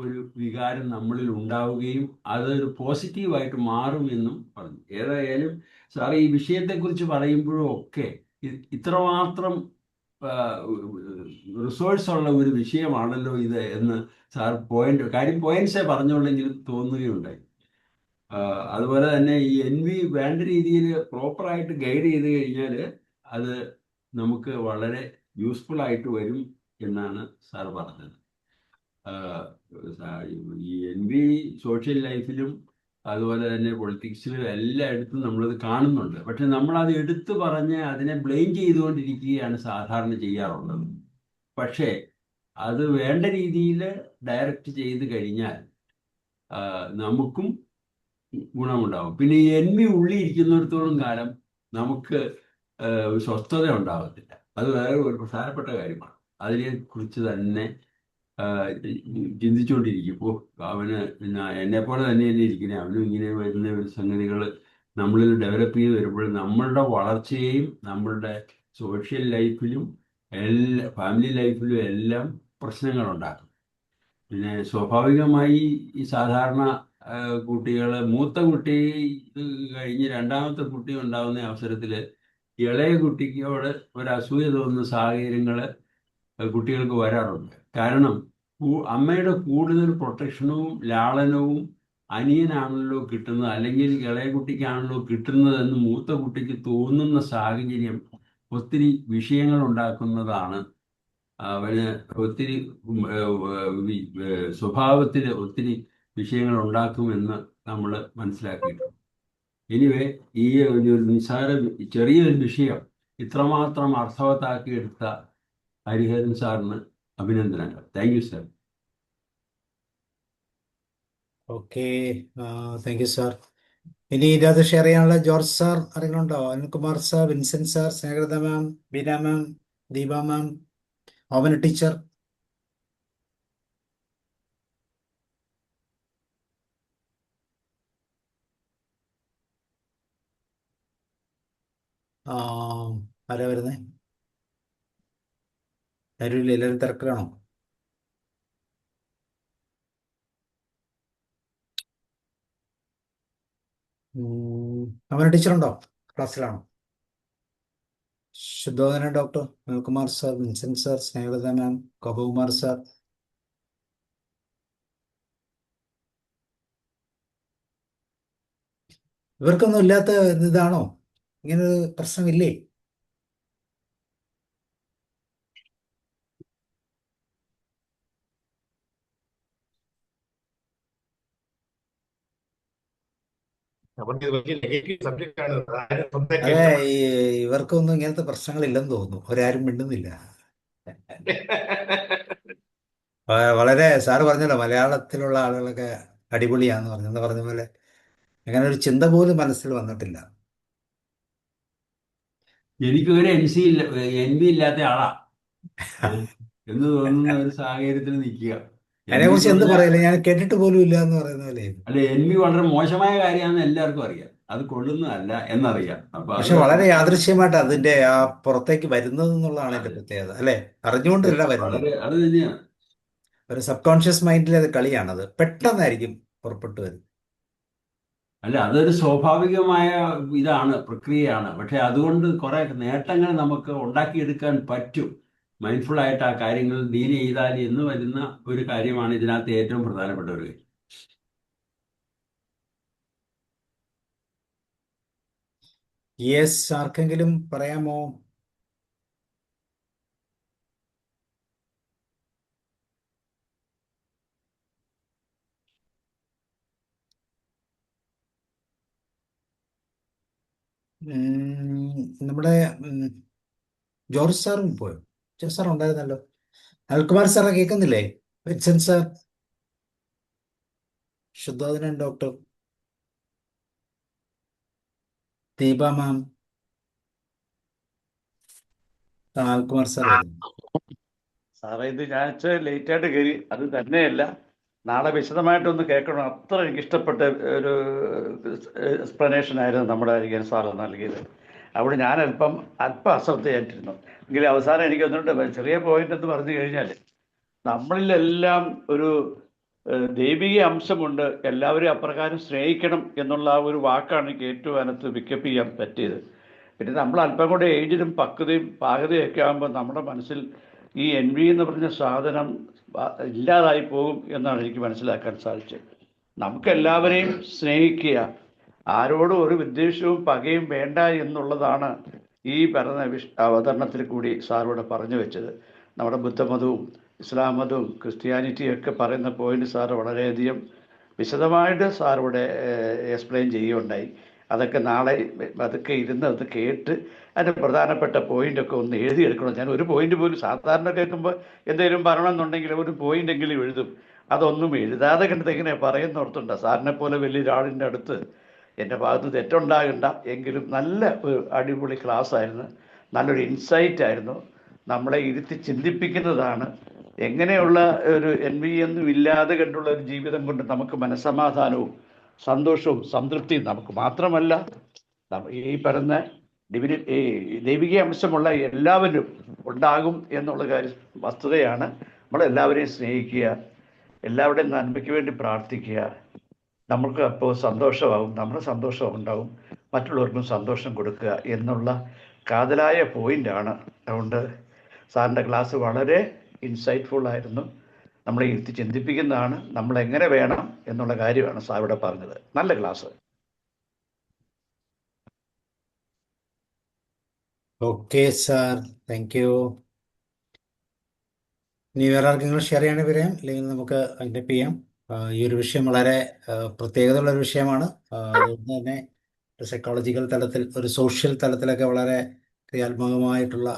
ഒരു വികാരം നമ്മളിൽ ഉണ്ടാവുകയും അതൊരു പോസിറ്റീവായിട്ട് മാറുമെന്നും പറഞ്ഞു. ഏതായാലും സാർ ഈ വിഷയത്തെക്കുറിച്ച് പറയുമ്പോഴും ഒക്കെ ഇത്രമാത്രം റിസോഴ്സ് ഉള്ള ഒരു വിഷയമാണല്ലോ ഇത് എന്ന് സാർ പോയിന്റ്സേ പറഞ്ഞുള്ളെങ്കിലും തോന്നുകയുണ്ടായി. അതുപോലെ തന്നെ ഈ എൻ വി വേണ്ട രീതിയിൽ പ്രോപ്പറായിട്ട് ഗൈഡ് ചെയ്ത് കഴിഞ്ഞാൽ അത് നമുക്ക് വളരെ യൂസ്ഫുൾ ആയിട്ട് വരും എന്നാണ് സാർ പറഞ്ഞത്. ഈ എൻ വി സോഷ്യൽ ലൈഫിലും അതുപോലെ തന്നെ പൊളിറ്റിക്സിലും എല്ലായിടത്തും നമ്മളത് കാണുന്നുണ്ട്. പക്ഷെ നമ്മളത് എടുത്തു പറഞ്ഞ് അതിനെ ബ്ലെയിം ചെയ്തുകൊണ്ടിരിക്കുകയാണ് സാധാരണ ചെയ്യാറുള്ളത്. പക്ഷേ അത് വേണ്ട രീതിയിൽ ഡയറക്റ്റ് ചെയ്ത് കഴിഞ്ഞാൽ നമുക്കും ഗുണമുണ്ടാവും. പിന്നെ ഈ എൻ വി ഉള്ളിയിരിക്കുന്നിടത്തോളം കാലം നമുക്ക് സ്വസ്ഥത ഉണ്ടാകത്തില്ല. അത് വേറെ ഒരു പ്രധാനപ്പെട്ട കാര്യമാണ്. അതിനെക്കുറിച്ച് തന്നെ ചിന്തിച്ചുകൊണ്ടിരിക്കും. അവന് എന്നെപ്പോലെ തന്നെയല്ലേ ഇരിക്കുന്നത്, അവനും ഇങ്ങനെ വരുന്ന ഒരു സംഗതികൾ നമ്മളിൽ ഡെവലപ്പ് ചെയ്ത് വരുമ്പോൾ നമ്മളുടെ വളർച്ചയെയും നമ്മളുടെ സോഷ്യൽ ലൈഫിലും ഫാമിലി ലൈഫിലും എല്ലാം പ്രശ്നങ്ങളുണ്ടാക്കും. പിന്നെ സ്വാഭാവികമായി ഈ സാധാരണ കുട്ടികൾ, മൂത്ത കുട്ടി കഴിഞ്ഞ് രണ്ടാമത്തെ കുട്ടി ഉണ്ടാകുന്ന അവസരത്തിൽ ഇളയ കുട്ടിക്കോട് ഒരു അസൂയ തോന്നുന്ന സാഹചര്യങ്ങൾ കുട്ടികൾക്ക് വരാറുണ്ട്. കാരണം അമ്മയുടെ കൂടുതൽ പ്രൊട്ടക്ഷനും ലാളനവും അനിയനാണല്ലോ കിട്ടുന്നത്, അല്ലെങ്കിൽ ഇളയ കുട്ടിക്കാണല്ലോ കിട്ടുന്നതെന്ന് മൂത്ത കുട്ടിക്ക് തോന്നുന്ന സാഹചര്യം ഒത്തിരി വിഷയങ്ങൾ ഉണ്ടാക്കുന്നതാണ്. അവന് ഒത്തിരി സ്വഭാവത്തിൽ ഒത്തിരി വിഷയങ്ങൾ ഉണ്ടാക്കുമെന്ന് നമ്മൾ മനസ്സിലാക്കിയിട്ടുണ്ട്. എനിവേ, ഈ ഒരു ചെറിയൊരു വിഷയം ഇത്രമാത്രം അർത്ഥവത്താക്കി എടുത്ത ഹരിഹരൻ സാറിന് അഭിനന്ദനങ്ങൾ. Thank you sir.
Okay, thank you sir. ഇനി ഇതിനകത്ത് ഷെയർ ചെയ്യാനുള്ള ജോർജ് സാർ ആരെങ്കിലും ഉണ്ടോ? Anilkumar sir, Vincent sir, Snehalatha ma'am, Beena ma'am, Deepa ma'am, Omana teacher. ആരാ വരുന്നേ? ആരും ഇല്ല, എല്ലാവരും തിരക്കിലാണോ? ഓമന ടീച്ചറുണ്ടോ? ക്ലാസ്സിലാണോ? Shuddhodhana doctor, Anilkumar sir, Vincent sir, Snehalatha ma'am, Gopakumar sir. ഇവർക്കൊന്നും ഇല്ലാത്ത ഇതാണോ? ഇങ്ങനൊരു പ്രശ്നമില്ലേ?
നമുക്ക് ഇത് വലിയ നെഗറ്റീവ് സബ്ജക്റ്റ് ആണ്. ആരും സ്വന്തം
അതെ,
കേൾക്കണം.
ഈ ഇവർക്കൊന്നും ഇങ്ങനത്തെ പ്രശ്നങ്ങളില്ലെന്ന് തോന്നുന്നു. അവരാരും മിണ്ടുന്നില്ല. വളരെ സാറ് പറഞ്ഞല്ലോ, മലയാളത്തിലുള്ള ആളുകളൊക്കെ അടിപൊളിയാന്ന് പറഞ്ഞു. എന്ന് പറഞ്ഞ പോലെ അങ്ങനെ ഒരു ചിന്ത പോലും മനസ്സിൽ വന്നിട്ടില്ല.
എനിക്കൊരു എൻവി ഇല്ലാത്ത ആളാ എന്ന് തോന്നുന്ന ഒരു സാഹചര്യത്തിൽ നിൽക്കുക. എൻവി
അതിനെക്കുറിച്ച്
എന്ന്
എന്ത്
പറഞ്ഞാൽ,
പറയില്ല, ഞാൻ കേട്ടിട്ട് പോലും ഇല്ല എന്ന് പറയുന്ന പോലെ.
അല്ല, എൻവി വളരെ മോശമായ കാര്യമാണെന്ന് എല്ലാവർക്കും അറിയാം. അത് കൊള്ളുന്നതല്ല എന്നറിയാം. അപ്പൊ അത്
പക്ഷെ വളരെ യാദൃശ്യമായിട്ട് അതിന്റെ ആ പുറത്തേക്ക് വരുന്നത് എന്നുള്ളതാണ് എന്റെ
അതെ,
പ്രത്യേകത, അല്ലേ? അറിഞ്ഞുകൊണ്ടല്ല വരുന്നത്.
വളരെ അത് തന്നെയാണ്.
ഒരു സബ് കോൺഷ്യസ് മൈൻഡിലെ അത് കളിയാണത്. പെട്ടെന്നായിരിക്കും പുറപ്പെട്ടു വരുന്നത്.
അല്ല, അതൊരു സ്വാഭാവികമായ ഇതാണ്, പ്രക്രിയയാണ്. പക്ഷെ അതുകൊണ്ട് കുറെ നേട്ടങ്ങൾ നമുക്ക് ഉണ്ടാക്കിയെടുക്കാൻ പറ്റും. മൈൻഡ്ഫുൾ ആയിട്ട് ആ കാര്യങ്ങൾ ഡീൽ ചെയ്താൽ എന്ന് വരുന്ന ഒരു കാര്യമാണ് ഇതിനകത്ത് ഏറ്റവും പ്രധാനപ്പെട്ട ഒരു കാര്യം.
യെസ്, ആർക്കെങ്കിലും പറയാമോ? നമ്മുടെ ജോർജ് സാറും പോയോ? ജോർജ് സാർ ഉണ്ടായിരുന്നല്ലോ. അനിൽകുമാർ സാറെ കേൾക്കുന്നില്ലേ? Vincent sir, Sudhodhanan doctor, Deepa മാം, അനിൽകുമാർ സാർ വരുന്നു.
സാറേ, ഇത് ഞാൻ ലേറ്റായിട്ട് കയറി. അത് തന്നെയല്ല, നാളെ വിശദമായിട്ടൊന്ന് കേൾക്കണം. അത്ര എനിക്ക് ഇഷ്ടപ്പെട്ട ഒരു എക്സ്പ്ലനേഷൻ ആയിരുന്നു നമ്മുടെ ഹരിഹരൻ സാറ് നൽകിയത്. അവിടെ ഞാൻ അല്പം അശ്രദ്ധയായിട്ടിരുന്നു. എങ്കിലും അവസാനം എനിക്ക് ഒന്നുണ്ട് ചെറിയ പോയിന്റ് എന്ന് പറഞ്ഞു കഴിഞ്ഞാൽ, നമ്മളിലെല്ലാം ഒരു ദൈവിക അംശമുണ്ട്. എല്ലാവരും അപ്രകാരം സ്നേഹിക്കണം എന്നുള്ള ആ ഒരു വാക്കാണ് എനിക്ക് ഏറ്റവും അതിനകത്ത് പിക്കപ്പ് ചെയ്യാൻ പറ്റിയത്. പിന്നെ നമ്മൾ അല്പം കൂടെ ഏജിലും പക്വതയും പാകതയും ഒക്കെ ആകുമ്പോൾ നമ്മുടെ മനസ്സിൽ ഈ എൻവി എന്ന് പറഞ്ഞ സാധനം ഇല്ലാതായി പോകും എന്നാണ് എനിക്ക് മനസ്സിലാക്കാൻ സാധിച്ചത്. നമുക്കെല്ലാവരെയും സ്നേഹിക്കുക, ആരോടും ഒരു വിദ്വേഷവും പകയും വേണ്ട എന്നുള്ളതാണ് ഈ പറഞ്ഞ അവതരണത്തിൽ കൂടി സാറിവിടെ പറഞ്ഞു വെച്ചത്. നമ്മുടെ ബുദ്ധമതവും ഇസ്ലാം മതവും ക്രിസ്ത്യാനിറ്റിയും ഒക്കെ പറയുന്ന പോയിന്റ് സാറ് വളരെയധികം വിശദമായിട്ട് സാറിവിടെ എക്സ്പ്ലെയിൻ ചെയ്യുകയുണ്ടായി. അതൊക്കെ നാളെ അതൊക്കെ ഇരുന്ന് അത് കേട്ട് അതിൻ്റെ പ്രധാനപ്പെട്ട പോയിൻ്റൊക്കെ ഒന്ന് എഴുതിയെടുക്കണം. ഞാൻ ഒരു പോയിന്റ് പോലും സാധാരണ കേൾക്കുമ്പോൾ എന്തെങ്കിലും പറയണമെന്നുണ്ടെങ്കിൽ ഒരു പോയിൻ്റെങ്കിലും എഴുതും. അതൊന്നും എഴുതാതെ കണ്ടത് എങ്ങനെ പറയുന്നോർത്തുണ്ട്. സാറിനെ പോലെ വലിയൊരാളിൻ്റെ അടുത്ത് എൻ്റെ ഭാഗത്ത് തെറ്റുണ്ടാകണ്ട. എങ്കിലും നല്ല ഒരു അടിപൊളി ക്ലാസ് ആയിരുന്നു. നല്ലൊരു ഇൻസൈറ്റ് ആയിരുന്നു. നമ്മളെ ഇരുത്തി ചിന്തിപ്പിക്കുന്നതാണ്. എങ്ങനെയുള്ള ഒരു എൻവി ഒന്നും ഇല്ലാതെ കണ്ടുള്ള ഒരു ജീവിതം കൊണ്ട് നമുക്ക് മനസ്സമാധാനവും സന്തോഷവും സംതൃപ്തിയും നമുക്ക് മാത്രമല്ല ഈ പറയുന്ന ഈ ദൈവിക അംശമുള്ള എല്ലാവരും ഉണ്ടാകും എന്നുള്ള കാര്യം വസ്തുതയാണ്. നമ്മളെല്ലാവരെയും സ്നേഹിക്കുക, എല്ലാവരുടെയും നന്മയ്ക്ക് വേണ്ടി പ്രാർത്ഥിക്കുക. നമുക്ക് അപ്പോൾ സന്തോഷമാകും, നമ്മുടെ സന്തോഷം ഉണ്ടാകും, മറ്റുള്ളവർക്കും സന്തോഷം കൊടുക്കുക എന്നുള്ള കാതലായ പോയിൻ്റാണ്. അതുകൊണ്ട് സാറിൻ്റെ ക്ലാസ് വളരെ ഇൻസൈറ്റ്ഫുൾ ആയിരുന്നു, നമ്മളെ ഇരുത്തി ചിന്തിപ്പിക്കുന്നതാണ്. നമ്മളെങ്ങനെ വേണം എന്നുള്ള കാര്യമാണ് സാർ ഇവിടെ പറഞ്ഞത്. നല്ല class.
Okay sir, thank you. ഇനി വേറെ ആർക്കെങ്കിലും ഷെയർ ചെയ്യണേ പറയാം, അല്ലെങ്കിൽ നമുക്ക് അതിൻ്റെ ചെയ്യാം. ഈ ഒരു വിഷയം വളരെ പ്രത്യേകതയുള്ള ഒരു വിഷയമാണ്. അതുകൊണ്ട് തന്നെ ഒരു സൈക്കോളജിക്കൽ തലത്തിൽ, ഒരു സോഷ്യൽ തലത്തിലൊക്കെ വളരെ ക്രിയാത്മകമായിട്ടുള്ള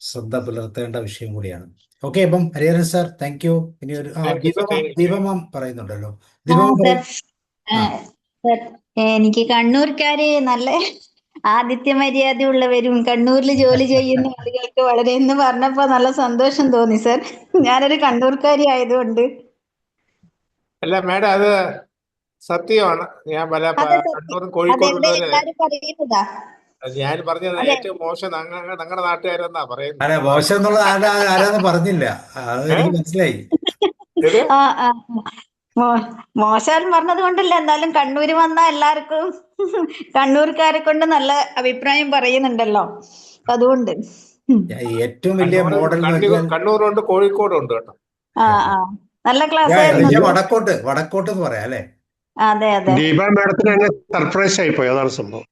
ശ്രദ്ധ പുലർത്തേണ്ട വിഷയം കൂടിയാണ്. ഓക്കെ, അപ്പം ഹരിഹരൻ സാർ താങ്ക് യു. ഇനി ഒരു ദീപമാം പറയുന്നുണ്ടല്ലോ. ദീപമാം പറയും.
സർ, എനിക്ക് കണ്ണൂർക്കാര് നല്ല ആതിഥ്യ മര്യാദ ഉള്ളവരും കണ്ണൂരിൽ ജോലി ചെയ്യുന്ന ആളുകൾക്ക് വളരെ എന്ന് പറഞ്ഞപ്പോ നല്ല സന്തോഷം തോന്നി സർ. ഞാനൊരു കണ്ണൂർക്കാരി ആയതുകൊണ്ട്.
അല്ല മാഡം, അത് സത്യമാണ്. ഞാൻ പല കണ്ണൂരും കോഴിക്കോടുള്ളവര്
എല്ലാരും പറയുന്നതാ.
ഞാൻ പറഞ്ഞത് ഏറ്റവും മോശം ഞങ്ങളുടെ നാട്ടുകാരെന്നാ പറയുന്നത്.
അല്ല, മോശം എന്നുള്ളത് ആരാന്ന് പറഞ്ഞില്ല, അത് എനിക്ക് മനസ്സിലായി.
മോശം പറഞ്ഞത് കൊണ്ടല്ല, എന്നാലും കണ്ണൂര് വന്ന എല്ലാവർക്കും കണ്ണൂർക്കാരെ കൊണ്ട് നല്ല അഭിപ്രായം പറയുന്നുണ്ടല്ലോ, അതുകൊണ്ട്.
ഏറ്റവും വലിയ മോഡൽ
കണ്ണൂരുണ്ട്, കോഴിക്കോടുണ്ട് കേട്ടോ.
നല്ല ക്ലാസ്.
വടക്കോട്ട് എന്ന് പറയാം അല്ലെ.
അതെ അതെ.
ദീപ മാഡത്തിന് സർപ്രൈസ് ആയിപ്പോയി, അതാണ് സംഭവം.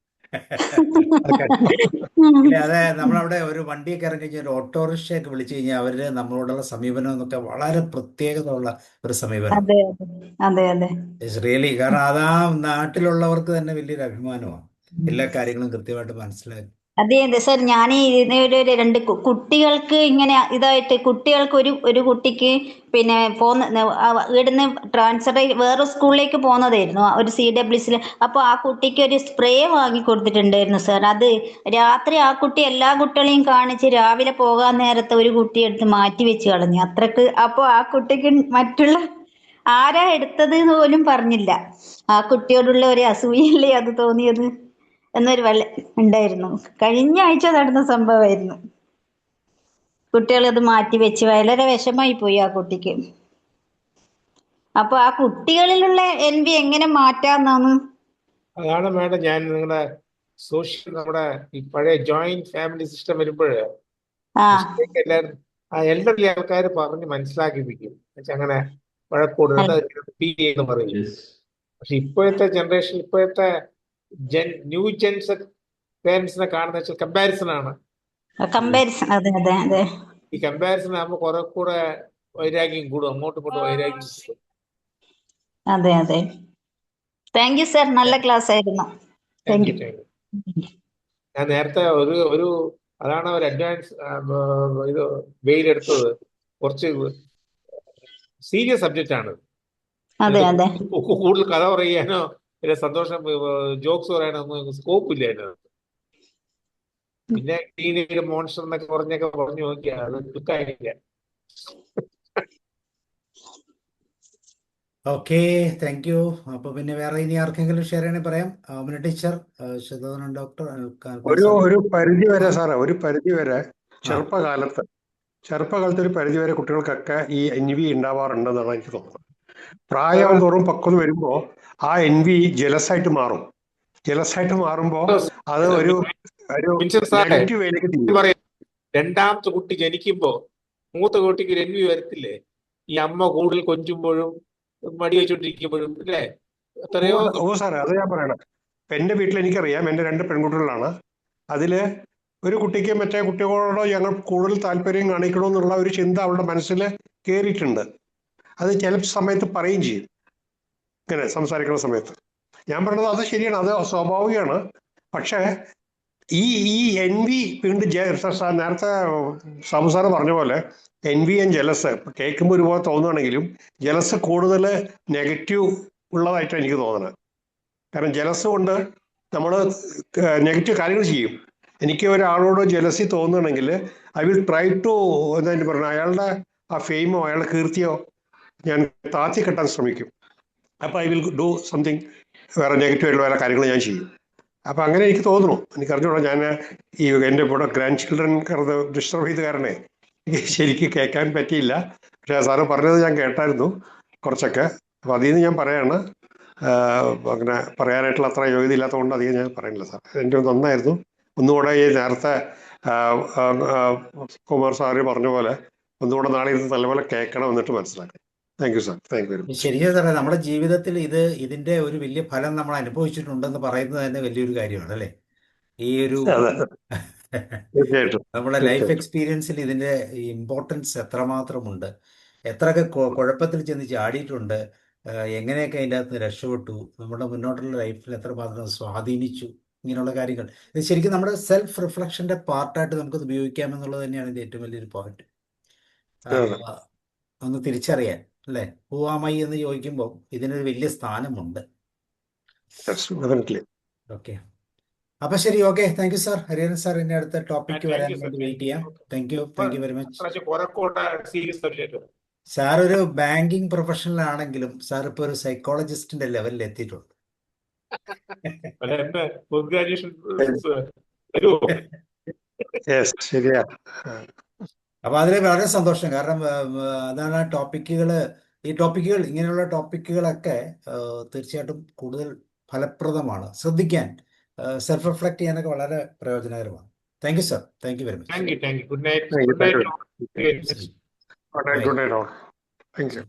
അതെ, നമ്മളവിടെ ഒരു വണ്ടിയൊക്കെ ഇറങ്ങി കഴിഞ്ഞാൽ, ഒരു ഓട്ടോറിക്ഷയൊക്കെ വിളിച്ചു കഴിഞ്ഞാൽ അവര് നമ്മളോടുള്ള സമീപനം എന്നൊക്കെ വളരെ പ്രത്യേകത ഉള്ള ഒരു സമീപനം. റിയലി, കാരണം അതാ നാട്ടിലുള്ളവർക്ക് തന്നെ വലിയൊരു അഭിമാനമാണ്, എല്ലാ കാര്യങ്ങളും കൃത്യമായിട്ട് മനസ്സിലാക്കി.
അതെ അതെ സർ, ഞാൻ രണ്ട് കുട്ടികൾക്ക് ഇങ്ങനെ ഇതായിട്ട്, കുട്ടികൾക്ക് ഒരു കുട്ടിക്ക് പിന്നെ ഇവിടുന്ന് ട്രാൻസ്ഫർ വേറെ സ്കൂളിലേക്ക് പോകുന്നതായിരുന്നു, ഒരു CWSയിൽ. അപ്പോൾ ആ കുട്ടിക്ക് ഒരു സ്പ്രേ വാങ്ങി കൊടുത്തിട്ടുണ്ടായിരുന്നു സർ. അത് രാത്രി ആ കുട്ടി എല്ലാ കുട്ടികളെയും കാണിച്ച് രാവിലെ പോകാൻ നേരത്തെ ഒരു കുട്ടി എടുത്ത് മാറ്റി വെച്ച് കളഞ്ഞു, അത്രക്ക്. അപ്പോൾ ആ കുട്ടിക്ക് മറ്റുള്ള ആരാ എടുത്തത് എന്ന് പോലും പറഞ്ഞില്ല. ആ കുട്ടിയോടുള്ള ഒരു അസൂയല്ലേ അത് തോന്നിയത് എന്നൊരു ഉണ്ടായിരുന്നു. കഴിഞ്ഞ ആഴ്ച നടന്ന സംഭവമായിരുന്നു. കുട്ടികൾ അത് മാറ്റി വെച്ച് വളരെ വിഷമായി പോയി ആ കുട്ടിക്ക്. അപ്പൊ ആ കുട്ടികളിലുള്ള envy എങ്ങനെ മാറ്റാന്നാണ്.
അതാണ് മാഡം ഞാൻ നിങ്ങളുടെ നമ്മുടെ ഈ പഴയ ജോയിന്റ് ഫാമിലി സിസ്റ്റം വരുമ്പോഴേ എല്ലാവരും എൽഡർലി ആൾക്കാർ പറഞ്ഞ് മനസ്സിലാക്കിപ്പിക്കും, അങ്ങനെ വഴക്കൂടുന്നത് പറയും. പക്ഷെ ഇപ്പോഴത്തെ ജനറേഷൻ, ഇപ്പോഴത്തെ ന്യൂ ജെൻസ് പേരൻസിനെ കാണുന്ന വെച്ചാൽ കമ്പാരിസൺ ആണ്. ഈ കമ്പാരിസൺ ആകുമ്പോൾ കുറെ കൂടെ വൈരാഗ്യം കൂടും, അങ്ങോട്ടും ഇങ്ങോട്ടും വൈരാഗ്യം കൂടും.
അതെ അതെ. താങ്ക് യു സർ, നല്ല ക്ലാസ് ആയിരുന്നു.
ഞാൻ നേരത്തെ ഒരു അതാണ് ഒരു അഡ്വാൻസ് ഇത് വെയിൽ എടുത്തത്. കുറച്ച് സീരിയസ് സബ്ജക്റ്റ് ആണ്. കൂടുതൽ കഥ പറയാനോ സന്തോഷം ജോക്സ് പറയാനൊന്നും സ്കോപ്പ് ഇല്ല അതിനകത്ത്. പിന്നെ ടീനേജ് മോൺസ്റ്റർ എന്നൊക്കെ പറഞ്ഞു നോക്കിയാൽ അത് ക്ലിക്കായില്ല.
Okay, thank U. അപ്പൊ പിന്നെ വേറെ ഇനി ആർക്കെങ്കിലും ഷെയർ ചെയ്യണേ പറയാം. Teacher, doctor.
ഒരു പരിധി വരെ സാറേ, ഒരു പരിധി വരെ ചെറുപ്പകാലത്ത് ഒരു പരിധി വരെ കുട്ടികൾക്കൊക്കെ ഈ envy ഉണ്ടാവാറുണ്ടെന്നാണ് എനിക്ക് തോന്നുന്നത്. പ്രായം തോറും പക്വത വരുമ്പോ ആ envy ജലസായിട്ട് മാറും. മാറുമ്പോ അത് ഒരു നെഗറ്റീവ് വേയിലേക്ക് തിരിയും.
രണ്ടാമത്തെ കുട്ടി ജനിക്കുമ്പോ മൂത്ത കുട്ടിക്ക് ഒരു envy വരത്തില്ലേ? ഈ അമ്മ കൂടുതൽ കൊഞ്ചുമ്പോഴും മടി വെച്ചോണ്ടിരിക്കുമ്പോഴും അല്ലേ? എത്രയോ.
ഓ സാറേ, അത് ഞാൻ പറയണം. എന്റെ വീട്ടിൽ എനിക്കറിയാം, എന്റെ 2 പെൺകുട്ടികളാണ്. അതില് ഒരു കുട്ടിക്ക് മറ്റേ കുട്ടികളോടോ ഞങ്ങൾ കൂടുതൽ താല്പര്യം കാണിക്കണമെന്നുള്ള ഒരു ചിന്ത അവളുടെ മനസ്സിൽ കയറിയിട്ടുണ്ട്. അത് ചില സമയത്ത് പറയുകയും ചെയ്യും, ഇങ്ങനെ സംസാരിക്കുന്ന സമയത്ത്. ഞാൻ പറയുന്നത് അത് ശരിയാണ്, അത് സ്വാഭാവികമാണ്. പക്ഷേ ഈ envy വീണ്ടും നേരത്തെ സാബു സാറ് പറഞ്ഞ പോലെ envy ആൻഡ് ജലസ് കേൾക്കുമ്പോൾ ഒരുപോലെ തോന്നുകയാണെങ്കിലും ജലസ് കൂടുതൽ നെഗറ്റീവ് ഉള്ളതായിട്ടാണ് എനിക്ക് തോന്നുന്നത്. കാരണം ജലസ് കൊണ്ട് നമ്മൾ നെഗറ്റീവ് കാര്യങ്ങൾ ചെയ്യും. എനിക്ക് ഒരാളോട് ജലസി തോന്നുകയാണെങ്കിൽ ഐ വിൽ ട്രൈ ടു എന്താ പറയുക, അയാളുടെ ആ ഫെയിമോ അയാളുടെ കീർത്തിയോ ഞാൻ താത്തി കെട്ടാൻ ശ്രമിക്കും. അപ്പോൾ ഐ വിൽ ഡു സംതിങ് വേറെ നെഗറ്റീവ് ആയിട്ടുള്ള വേറെ കാര്യങ്ങൾ ഞാൻ ചെയ്യും. അപ്പം അങ്ങനെ എനിക്ക് തോന്നുന്നു. എനിക്ക് അറിഞ്ഞൂടാ, ഞാൻ ഈ എൻ്റെ ഇവിടെ ഗ്രാൻഡ് ചിൽഡ്രൻ ഡിസ്റ്റർബ് ചെയ്ത് കാരണേ എനിക്ക് ശരിക്കും കേൾക്കാൻ പറ്റിയില്ല. പക്ഷേ സാറ് പറഞ്ഞത് ഞാൻ കേട്ടായിരുന്നു കുറച്ചൊക്കെ. അപ്പം അതിൽ നിന്ന് ഞാൻ പറയാണ്, അങ്ങനെ പറയാനായിട്ടുള്ള അത്ര യോഗ്യത ഇല്ലാത്തതുകൊണ്ട് അധികം ഞാൻ പറയുന്നില്ല സാർ. എൻ്റെ നന്നായിരുന്നു. ഒന്നുകൂടെ ഈ നേരത്തെ കുമാർ സാറ് പറഞ്ഞ പോലെ ഒന്നുകൂടെ നാളെ ഇരുന്ന് നല്ലപോലെ കേൾക്കണം, എന്നിട്ട് മനസ്സിലാക്കണം. Thank you sir. Thank you very much.
ശരിയാ സാറേ, നമ്മുടെ ജീവിതത്തിൽ ഇതിന്റെ ഒരു വലിയ ഫലം നമ്മൾ അനുഭവിച്ചിട്ടുണ്ടെന്ന് പറയുന്നത് തന്നെ വലിയൊരു കാര്യമാണ് അല്ലേ? ഈ ഒരു
അതെ, തീർച്ചയായിട്ടും
നമ്മുടെ ലൈഫ്
തീർച്ചയായിട്ടും.
എക്സ്പീരിയൻസിൽ ഇതിന്റെ ഇമ്പോർട്ടൻസ് എത്രമാത്രമുണ്ട്, എത്രയൊക്കെ കുഴപ്പത്തിൽ ചെന്ന് ചാടിയിട്ടുണ്ട്, എങ്ങനെയൊക്കെ അതിൻ്റെ അകത്ത് രക്ഷപ്പെട്ടു, നമ്മുടെ മുന്നോട്ടുള്ള ലൈഫിൽ എത്രമാത്രം സ്വാധീനിച്ചു, ഇങ്ങനെയുള്ള കാര്യങ്ങൾ. ഇത് ശരിക്കും നമ്മുടെ സെൽഫ് റിഫ്ലക്ഷന്റെ പാർട്ടായിട്ട് നമുക്കത് ഉപയോഗിക്കാമെന്നുള്ളത് തന്നെയാണ് ഇതിന്റെ ഏറ്റവും വലിയൊരു പോയിന്റ്.
അതെ,
ഒന്ന് തിരിച്ചറിയാൻ അല്ലേ, ഹൂവാമൈ എന്ന് ചോദിക്കുമ്പോൾ ഇതിനൊരു വലിയ സ്ഥാനമുണ്ട്.
ഡെഫിനറ്റ്ലി.
ഓക്കെ, അപ്പൊ ശരി, okay, thank you sir. Hariharan sir ഇനി അടുത്ത ടോപ്പിക്ക്
താങ്ക്
വരാൻ
യു സർ.
വേണ്ടി വെയിറ്റ് ചെയ്യാം. Thank you very much.
കുറക്കോട്ട സീരീസ് സബ്ജക്റ്റ്.
സാർ ഒരു ബാങ്കിങ് പ്രൊഫഷണൽ ആണെങ്കിലും സാർ ഇപ്പൊ ഒരു സൈക്കോളജിസ്റ്റിന്റെ ലെവലിൽ എത്തിയിട്ടുണ്ട്.
എന്റെ പോസ്റ്റ് ഗ്രാജുവേഷൻ വരുമോ?
യെസ്, ശരിയാ.
അപ്പൊ അതിൽ വളരെ സന്തോഷം. കാരണം അതാണ് ഈ ടോപ്പിക്കുകൾ ഇങ്ങനെയുള്ള ടോപ്പിക്കുകളൊക്കെ തീർച്ചയായിട്ടും കൂടുതൽ ഫലപ്രദമാണ്. ശ്രദ്ധിക്കാൻ, സെൽഫ് റിഫ്ലക്ട് ചെയ്യാനൊക്കെ വളരെ പ്രയോജനകരമാണ്. Thank you sir. Thank you very much.
Thank you. Good night.
Thank you.
Good night.
Good night all. Thank you.